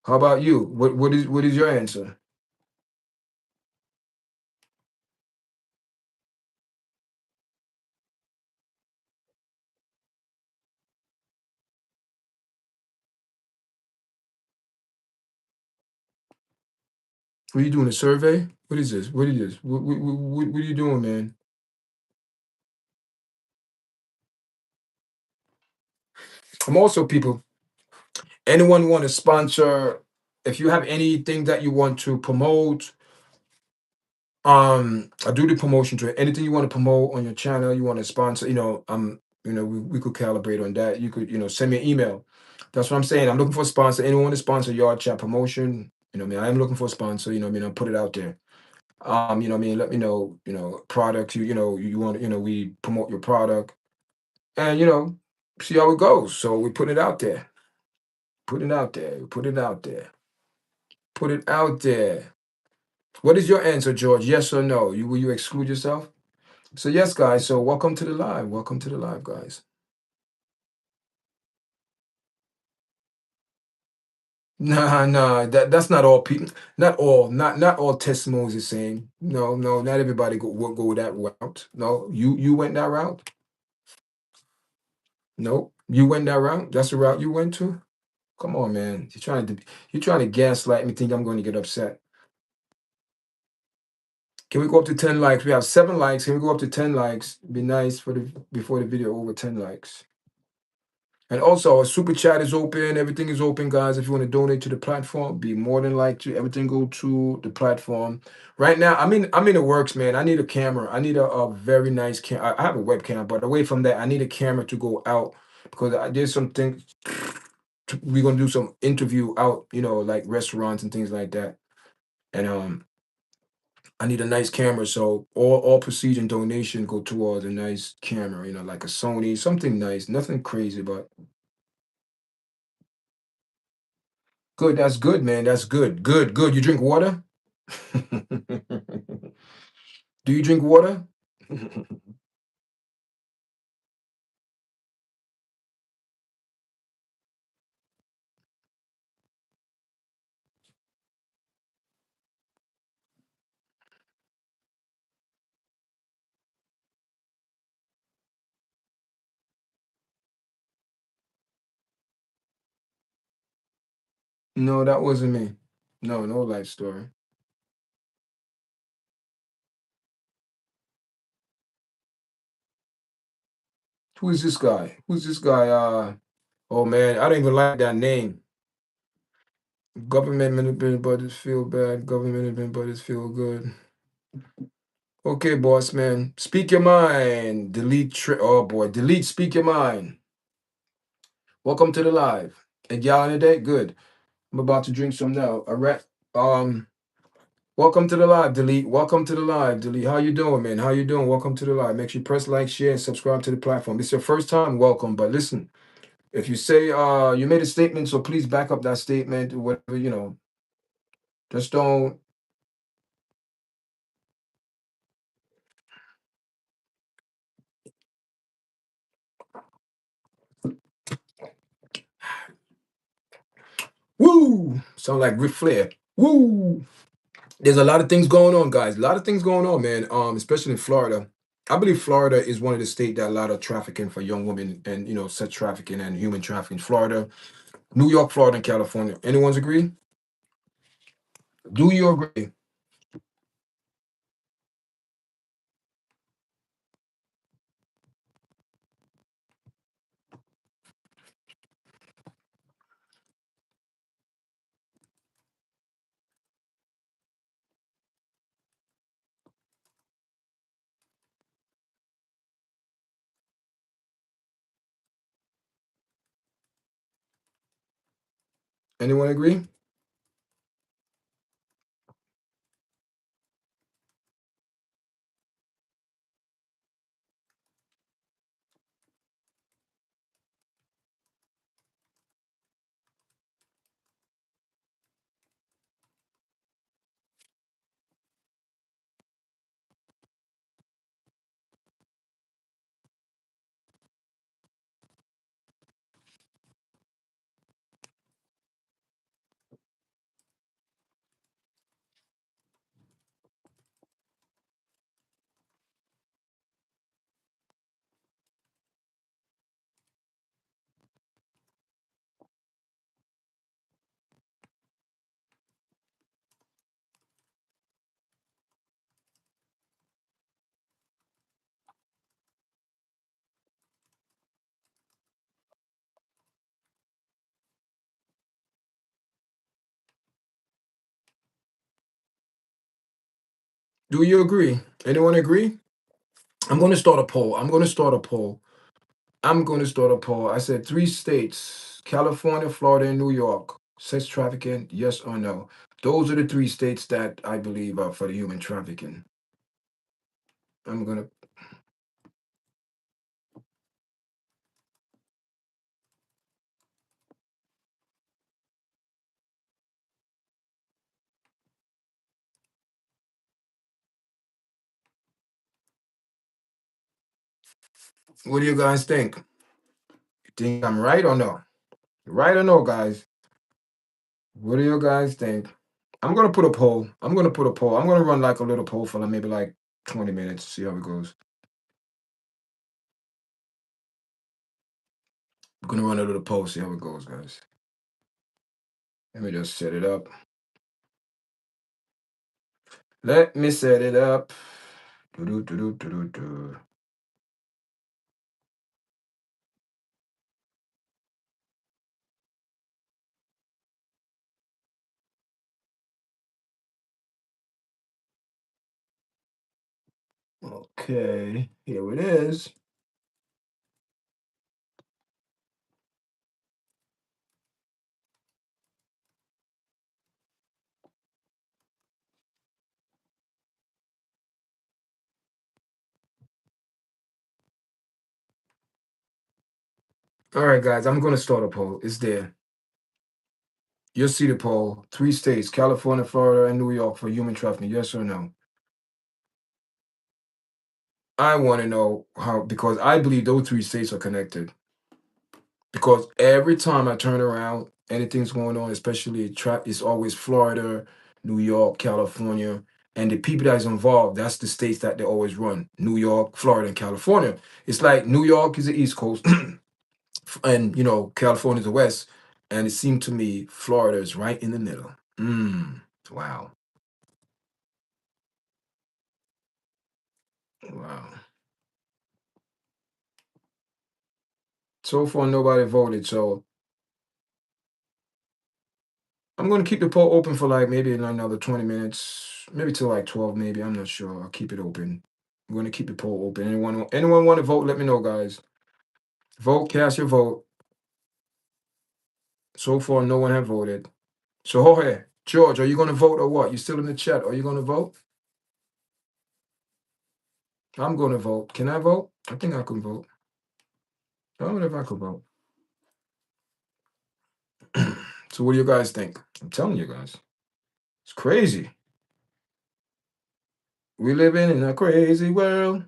How about you? What is your answer? What are you doing? A survey? What is this? What is this? What are you doing, man? I'm also people. Anyone want to sponsor? If you have anything that you want to promote, I do the promotion to it. Anything you want to promote on your channel, you want to sponsor, we could calibrate on that. You could, send me an email. That's what I'm saying. I'm looking for a sponsor. Anyone to sponsor yard chat promotion, I am looking for a sponsor, I'll put it out there. Let me know, products, you want, we promote your product and, see how it goes. So we put it out there. Put it out there. Put it out there. Put it out there. What is your answer, George? Yes or no? Will you exclude yourself? So yes, guys. So welcome to the live. Welcome to the live, guys. Nah, nah. That's not all people. Not all testimonies the same. No, no. Not everybody will go that route. No, you went that route. No, you went that route. That's the route you went to. Come on, man. You're trying to gaslight me. Think I'm going to get upset. Can we go up to 10 likes? We have 7 likes. Can we go up to 10 likes? Be nice before the video over 10 likes. And also, our super chat is open. Everything is open, guys. If you want to donate to the platform, be more than like to. Everything go to the platform. Right now, I'm in the works, man. I need a camera. I need a very nice camera. I have a webcam, but away from that, I need a camera to go out because I did some things. We're gonna do some interview out, like restaurants and things like that. And I need a nice camera, so all proceeds and donation go towards a nice camera, like a Sony, something nice, nothing crazy, but good. That's good, man. That's good. Good, good. You drink water? Do you drink water? No, that wasn't me. No, no life story. Who is this guy? Who's this guy? Oh man, I don't even like that name. Government manipulated budgets feel bad. Government manipulated budgets feel good. Okay, boss man. Speak your mind. Delete. Oh boy, delete. Speak your mind. Welcome to the live. A gallon a day. Good. I'm about to drink some now. All right. Um. Welcome to the live, Delete. Welcome to the live, Delete. How you doing, man? How you doing? Welcome to the live. Make sure you press like, share, and subscribe to the platform. This is your first time, welcome. But listen, if you say you made a statement, so please back up that statement. Whatever, just don't. Woo! Sound like Ric Flair. Woo! There's a lot of things going on, guys. A lot of things going on, man. Especially in Florida. I believe Florida is one of the states that a lot of trafficking for young women and sex trafficking and human trafficking. Florida, New York, Florida, and California. Anyone's agree? Do you agree? Anyone agree? Do you agree? Anyone agree? I'm going to start a poll. I'm going to start a poll. I'm going to start a poll. I said 3 states: California, Florida, and New York. Sex trafficking, yes or no? Those are the 3 states that I believe are for the human trafficking. I'm going to. What do you guys think? You think I'm right or no? Right or no, guys? What do you guys think? I'm going to put a poll. I'm going to put a poll. I'm going to run like a little poll for like maybe like 20 minutes, see how it goes. I'm going to run a little poll, see how it goes, guys. Let me just set it up. Let me set it up. Do-do-do-do-do-do-do. Okay, here it is. All right, guys, I'm going to start a poll. It's there. You'll see the poll. 3 states, California, Florida, and New York for human trafficking. Yes or no? I want to know how, because I believe those 3 states are connected. Because every time I turn around, anything's going on, especially it's always Florida, New York, California, and the people that is involved, that's the states that they always run. New York, Florida, and California. It's like New York is the East Coast, and California is the West, and it seemed to me Florida is right in the middle. Wow. Wow. So far, nobody voted. So I'm going to keep the poll open for like maybe another 20 minutes, maybe till like 12, maybe. I'm not sure. I'll keep it open. I'm going to keep the poll open. Anyone want to vote? Let me know, guys. Vote, cast your vote. So far, no one have voted. So, Jorge, George, are you going to vote or what? You still in the chat? Are you going to vote? I'm going to vote. Can I vote? I think I can vote. I don't know if I could vote. So, what do you guys think? I'm telling you guys, it's crazy. We living in a crazy world.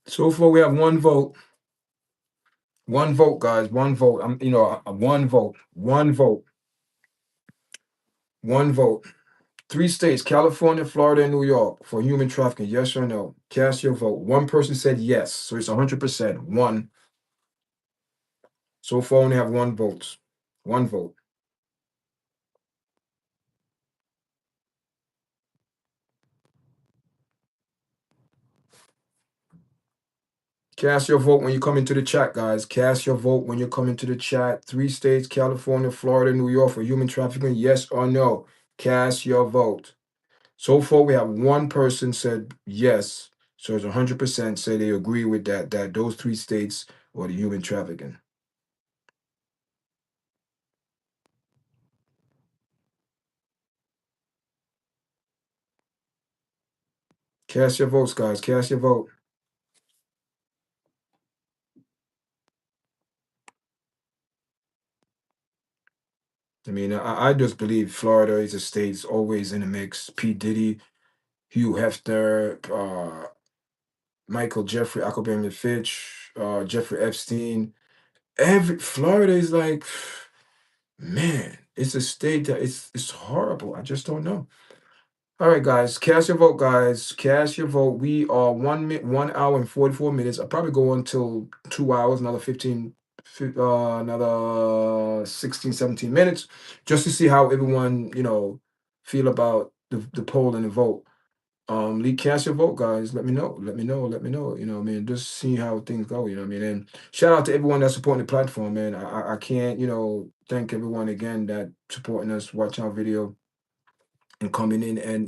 So far, we have one vote. One vote, guys. One vote. One vote. One vote. One vote. 3 states, California, Florida, and New York for human trafficking. Yes or no? Cast your vote. One person said yes. So it's 100%. One. So far, only have one vote. One vote. Cast your vote when you come into the chat, guys. Cast your vote when you come into the chat. 3 states, California, Florida, New York for human trafficking. Yes or no? Cast your vote. So far, we have one person said yes. So it's 100% say they agree with that those 3 states or the human trafficking. Cast your votes, guys. Cast your vote. I mean, I just believe Florida is a state. It's always in the mix. P. Diddy, Hugh Hefner, Michael Jeffrey, Huckleberry Fitch, Jeffrey Epstein. Every Florida is like, man, it's a state that it's horrible. I just don't know. All right, guys, cast your vote, guys. Cast your vote. We are 1 hour and 44 minutes. I'll probably go until 2 hours, another 15, another 16, 17 minutes, just to see how everyone, feel about the poll and the vote. Cast your vote, guys. Let me know. Let me know. Let me know. What I mean, just see how things go. What I mean, and shout out to everyone that's supporting the platform, man. I can't, thank everyone again that supporting us, watching our video, and coming in and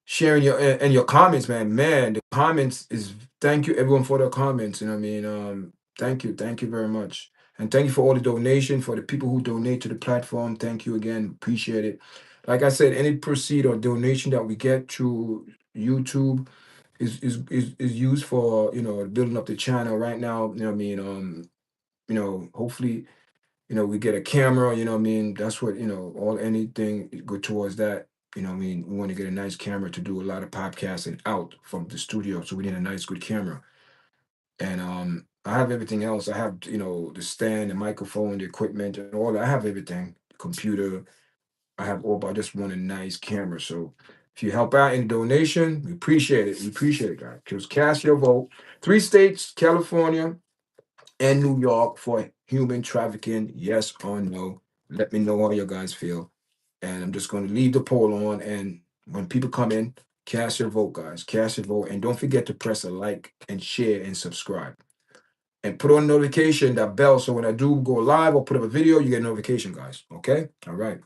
sharing your comments, man. Man, the comments is thank you everyone for the comments. You know what I mean? Thank you very much. And thank you for all the donation, for the people who donate to the platform. Thank you again. Appreciate it. Like I said, any proceed or donation that we get through YouTube, is used for, building up the channel right now. You know what I mean? Hopefully, we get a camera. You know what I mean? That's what, all anything go towards that. You know what I mean? We want to get a nice camera to do a lot of podcasting out from the studio, so we need a nice, good camera. And I have everything else. I have, the stand, the microphone, the equipment, and all that. I have everything. The computer. I have all, but I just want a nice camera. So if you help out in the donation, we appreciate it. We appreciate it, guys. Just cast your vote. 3 states, California and New York, for human trafficking. Yes or no? Let me know how you guys feel. And I'm just going to leave the poll on. And when people come in, cast your vote, guys. Cast your vote. And don't forget to press a like and share and subscribe. And put on notification, that bell, so when I do go live or put up a video, you get a notification, guys. Okay? All right.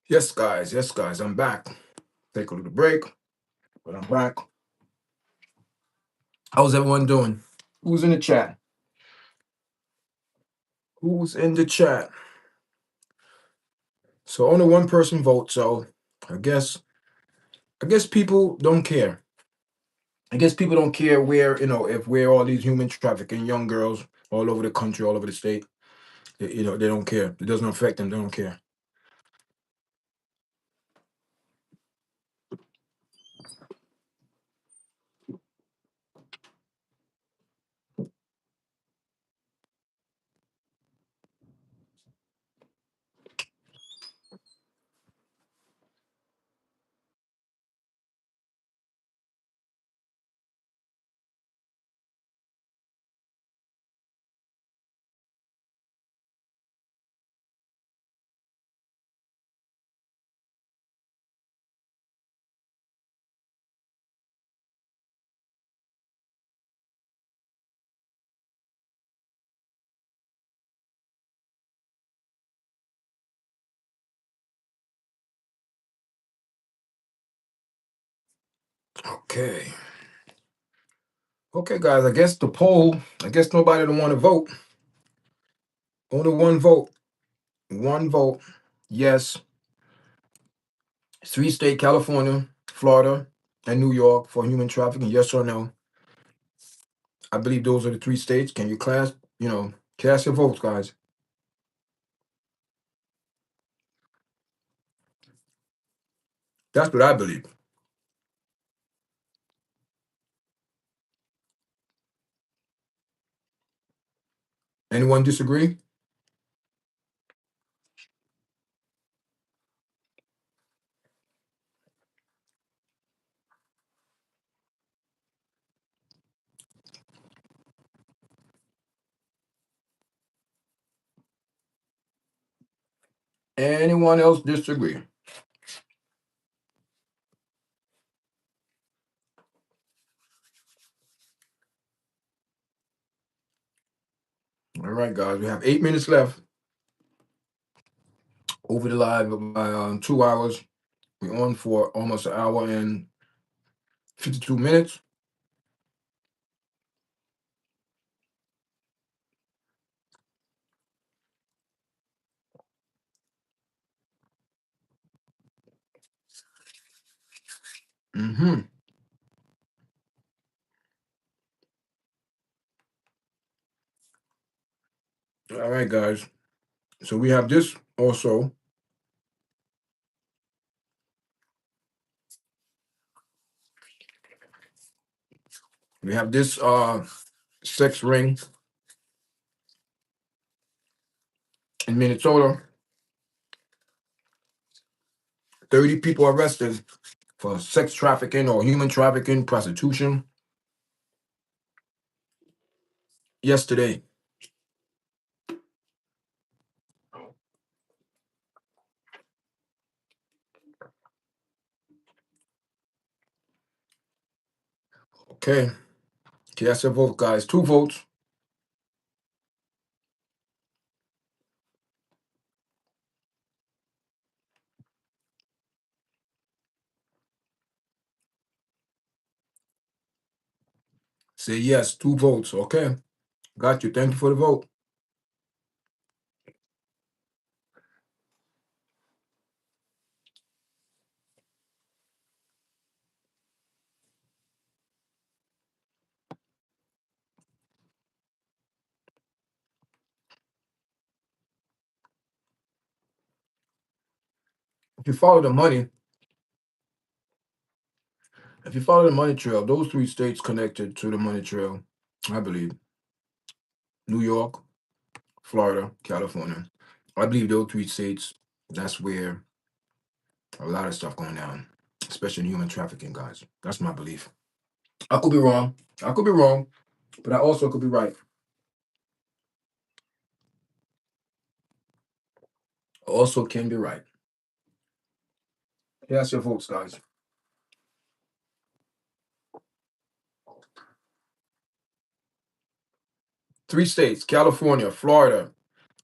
Yes, guys. Yes, guys. I'm back. Take a little break, but I'm back. How's everyone doing? Who's in the chat? Who's in the chat? So only one person votes. So I guess people don't care. I guess people don't care where, if where all these human trafficking young girls all over the country, all over the state. They don't care. It doesn't affect them. They don't care. Okay. Okay, guys. I guess the poll. I guess nobody don't want to vote. Only one vote. One vote. Yes. Three state: California, Florida, and New York for human trafficking. Yes or no? I believe those are the three states. Can you cast your votes, guys? That's what I believe. Anyone disagree? Anyone else disagree? All right, guys. We have 8 minutes left over the live by 2 hours. We're on for almost an hour and 52 minutes. Mm-hmm. All right, guys. So we have this also. We have this sex ring in Minnesota. 30 people arrested for sex trafficking or human trafficking, prostitution yesterday. Okay. Cast your vote, guys. 2 votes. Say yes. 2 votes. Okay. Got you. Thank you for the vote. If you follow the money, if you follow the money trail, those 3 states connected to the money trail, I believe. New York, Florida, California. I believe those 3 states, that's where a lot of stuff going down, especially in human trafficking, guys. That's my belief. I could be wrong. I could be wrong, but I also could be right. I also can be right. Cast your votes, guys. 3 states: California, Florida,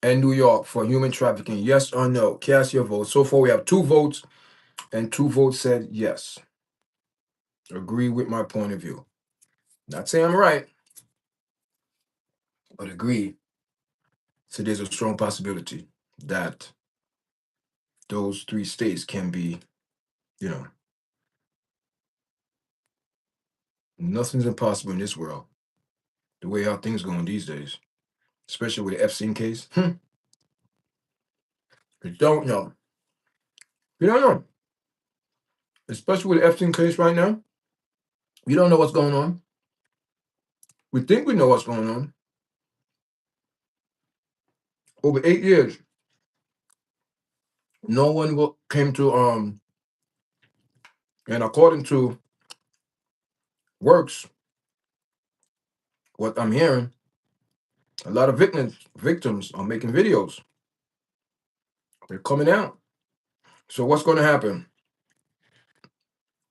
and New York for human trafficking. Yes or no? Cast your vote. So far, we have 2 votes, and 2 votes said yes. Agree with my point of view. Not saying I'm right, but agree. So there's a strong possibility that those 3 states can be You know, nothing's impossible in this world. The way how things going these days, especially with the Epstein case. We don't know. We don't know. Especially with the Epstein case right now. We don't know what's going on. We think we know what's going on. Over 8 years, no one came to and according to works, what I'm hearing, a lot of victims are making videos. They're coming out. So what's going to happen?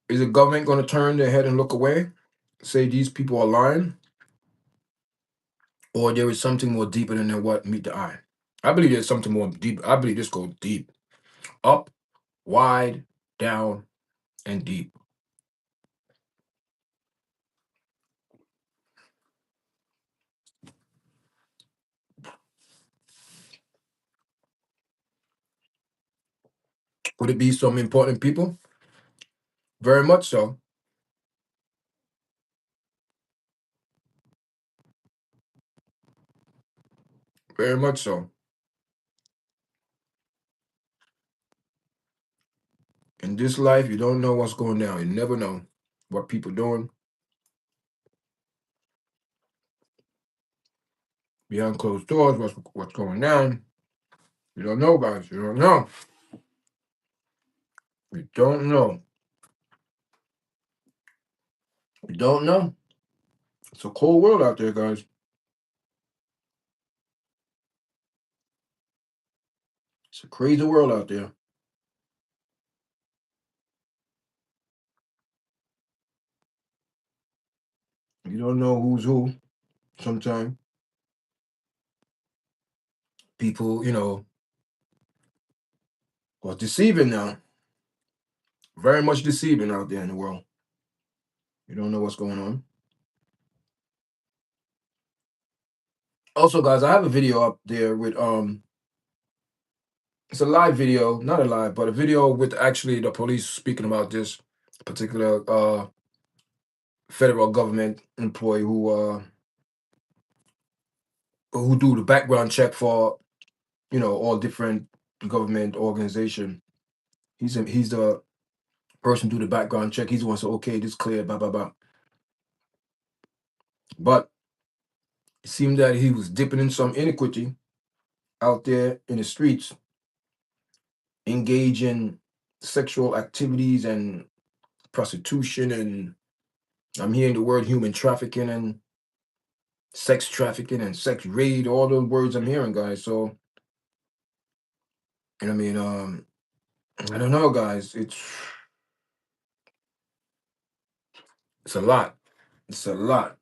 Is the government going to turn their head and look away, say these people are lying, or there is something more deeper than what meet the eye? I believe there's something more deep. I believe this goes deep, up, wide, down, and deep. Could it be some important people? Very much so. Very much so. In this life, you don't know what's going down. You never know what people doing behind closed doors. What's going down? You don't know, guys. You don't know. You don't know. You don't know. It's a cold world out there, guys. It's a crazy world out there. You don't know who's who. Sometimes people, are deceiving now. Very much deceiving out there in the world. You don't know what's going on. Also, guys, I have a video up there with it's a live video, not a live, but a video with actually the police speaking about this particular federal government employee who do the background check for all different government organization. He's the person do the background check. He's the one say, okay, this clear, blah blah blah. But it seemed that he was dipping in some iniquity out there in the streets, engage in sexual activities and prostitution, and I'm hearing the word human trafficking and sex trafficking and sex raid, all those words I'm hearing, guys. So, and I mean, I don't know, guys. It's a lot. It's a lot.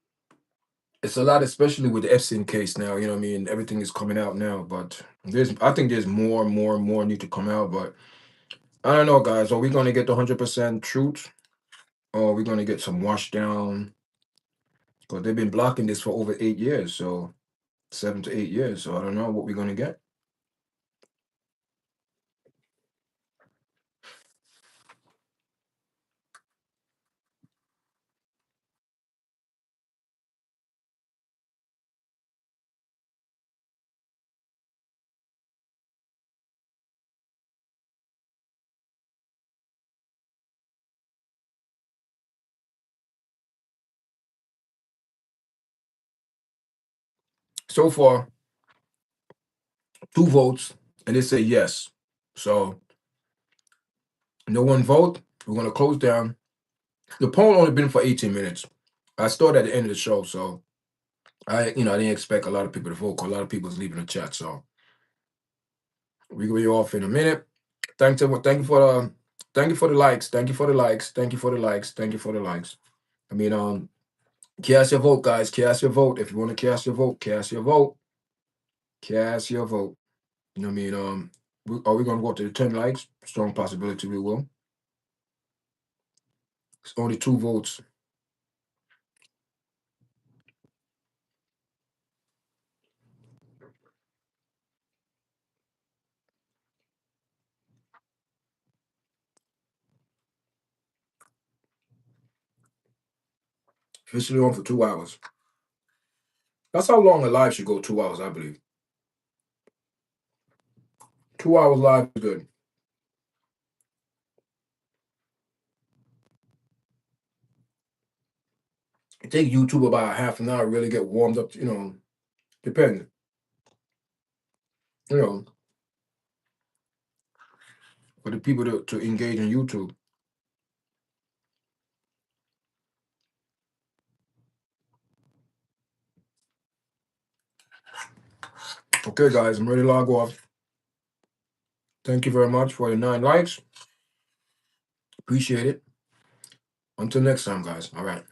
It's a lot, especially with the Epstein case now. You know what I mean? Everything is coming out now, but I think there's more need to come out. But I don't know, guys. Are we going to get the 100% truth, or are we going to get some washed down? Because they've been blocking this for over 8 years, so 7 to 8 years. So I don't know what we're going to get. So far, 2 votes, and they say yes. So no one vote. We're going to close down. The poll only been for 18 minutes. I started at the end of the show, so I didn't expect a lot of people to vote. 'Cause a lot of people was leaving the chat, so we will be off in a minute. Thank you for the likes. Thank you for the likes. Thank you for the likes. Thank you for the likes. I mean, cast your vote, guys. Cast your vote. If you want to cast your vote, cast your vote. Cast your vote. You know what I mean? Are we gonna go up to the 10 likes? Strong possibility we will. It's only 2 votes. Listen on for 2 hours. That's how long a live should go. 2 hours, I believe. 2 hours live is good. It take YouTube about half an hour to really get warmed up. Depends. For the people to engage in YouTube. Okay, guys, I'm ready to log off. Thank you very much for your 9 likes. Appreciate it. Until next time, guys. All right.